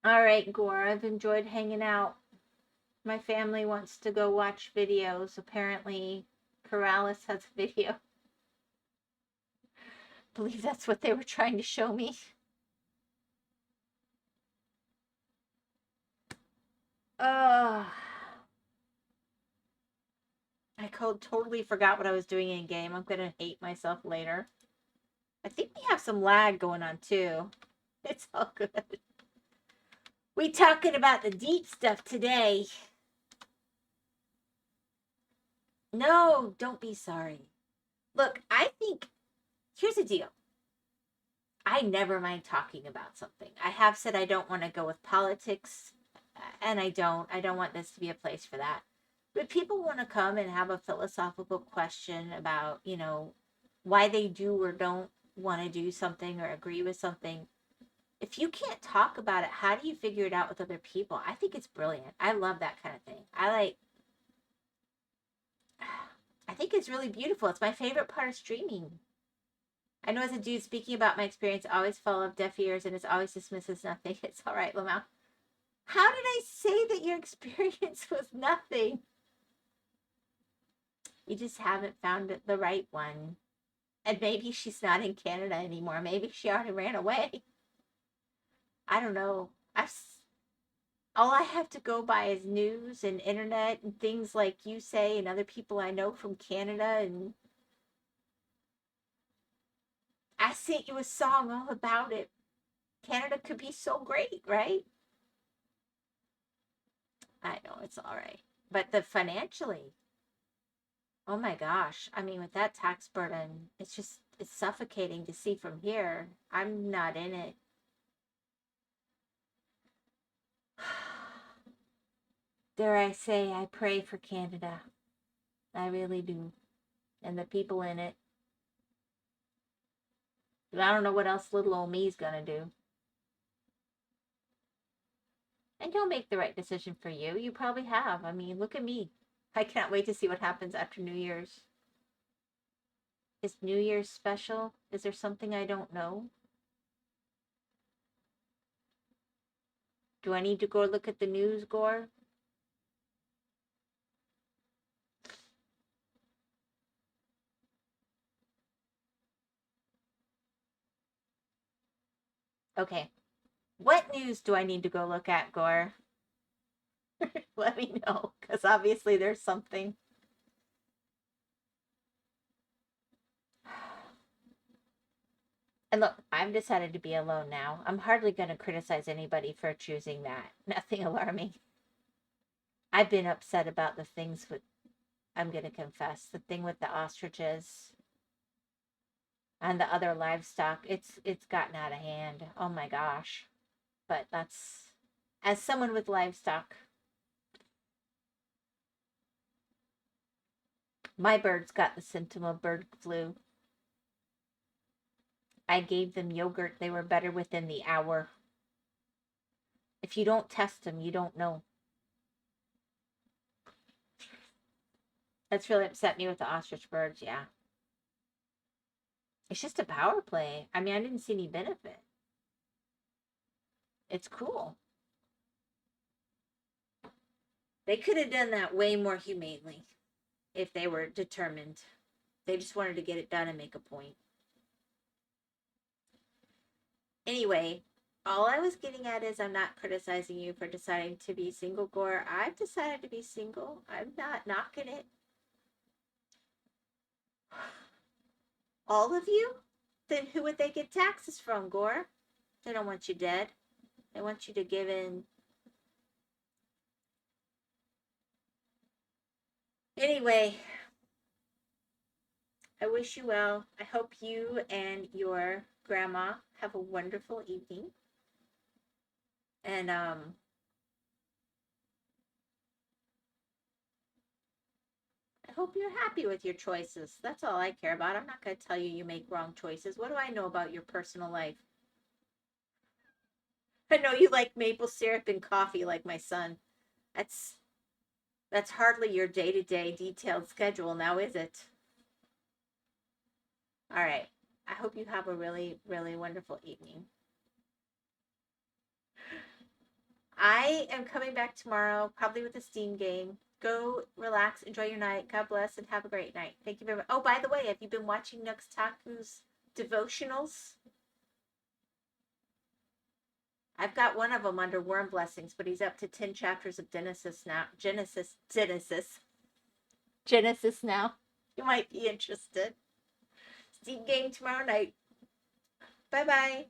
All right, Gore, I've enjoyed hanging out. My family wants to go watch videos. Apparently, Corrales has a video. I believe that's what they were trying to show me. I totally forgot what I was doing in game. I'm gonna hate myself later. I think we have some lag going on too. It's all good. We talking about the deep stuff today. No, don't be sorry. Look, I think, here's the deal. I never mind talking about something. I have said I don't want to go with politics, and I don't want this to be a place for that. But people want to come and have a philosophical question about, why they do or don't want to do something or agree with something. if you can't talk about it, how do you figure it out with other people? I think it's brilliant. I love that kind of thing. I think it's really beautiful. It's my favorite part of streaming. I know as a dude speaking about my experience always full of deaf ears and it's always dismissed as nothing. It's all right, Lamau. How did I say that your experience was nothing? You just haven't found the right one. And maybe she's not in Canada anymore. Maybe she already ran away. I don't know. All I have to go by is news and internet and things like you say and other people I know from Canada. And I sent you a song all about it. Canada could be so great, right? I know, it's all right. But the financially, oh my gosh. I mean, with that tax burden, it's suffocating to see from here. I'm not in it. Dare I say, I pray for Canada. I really do. And the people in it. I don't know what else little old me's gonna do. And you'll make the right decision for you. You probably have. I mean, look at me. I can't wait to see what happens after New Year's. Is New Year's special? Is there something I don't know? Do I need to go look at the news, Gore? Okay. What news do I need to go look at, Gore? Let me know, because obviously there's something. And look, I've decided to be alone now. I'm hardly going to criticize anybody for choosing that. Nothing alarming. I've been upset about the things with, I'm going to confess, the thing with the ostriches and the other livestock. It's gotten out of hand. Oh my gosh. But that's, as someone with livestock, my birds got the symptom of bird flu. I gave them yogurt. They were better within the hour. If you don't test them, you don't know. That's really upset me with the ostrich birds, yeah. It's just a power play. I mean, I didn't see any benefit. It's cool. They could have done that way more humanely if they were determined. They just wanted to get it done and make a point. Anyway, all I was getting at is I'm not criticizing you for deciding to be single, Gore. I've decided to be single. I'm not knocking it. All of you? Then who would they get taxes from, Gore? They don't want you dead. They want you to give in. Anyway, I wish you well. I hope you and your grandma have a wonderful evening. And I hope you're happy with your choices. That's all I care about. I'm not going to tell you you make wrong choices. What do I know about your personal life? I know you like maple syrup and coffee like my son. That's hardly your day-to-day detailed schedule now, is it? All right. I hope you have a really, really wonderful evening. I am coming back tomorrow, probably with a Steam game. Go relax, enjoy your night. God bless, and have a great night. Thank you very much. Oh, by the way, have you been watching Nuxtaku's devotionals? I've got one of them under Worm Blessings, but he's up to 10 chapters of Genesis now. Genesis now. You might be interested. Steam game tomorrow night. Bye-bye.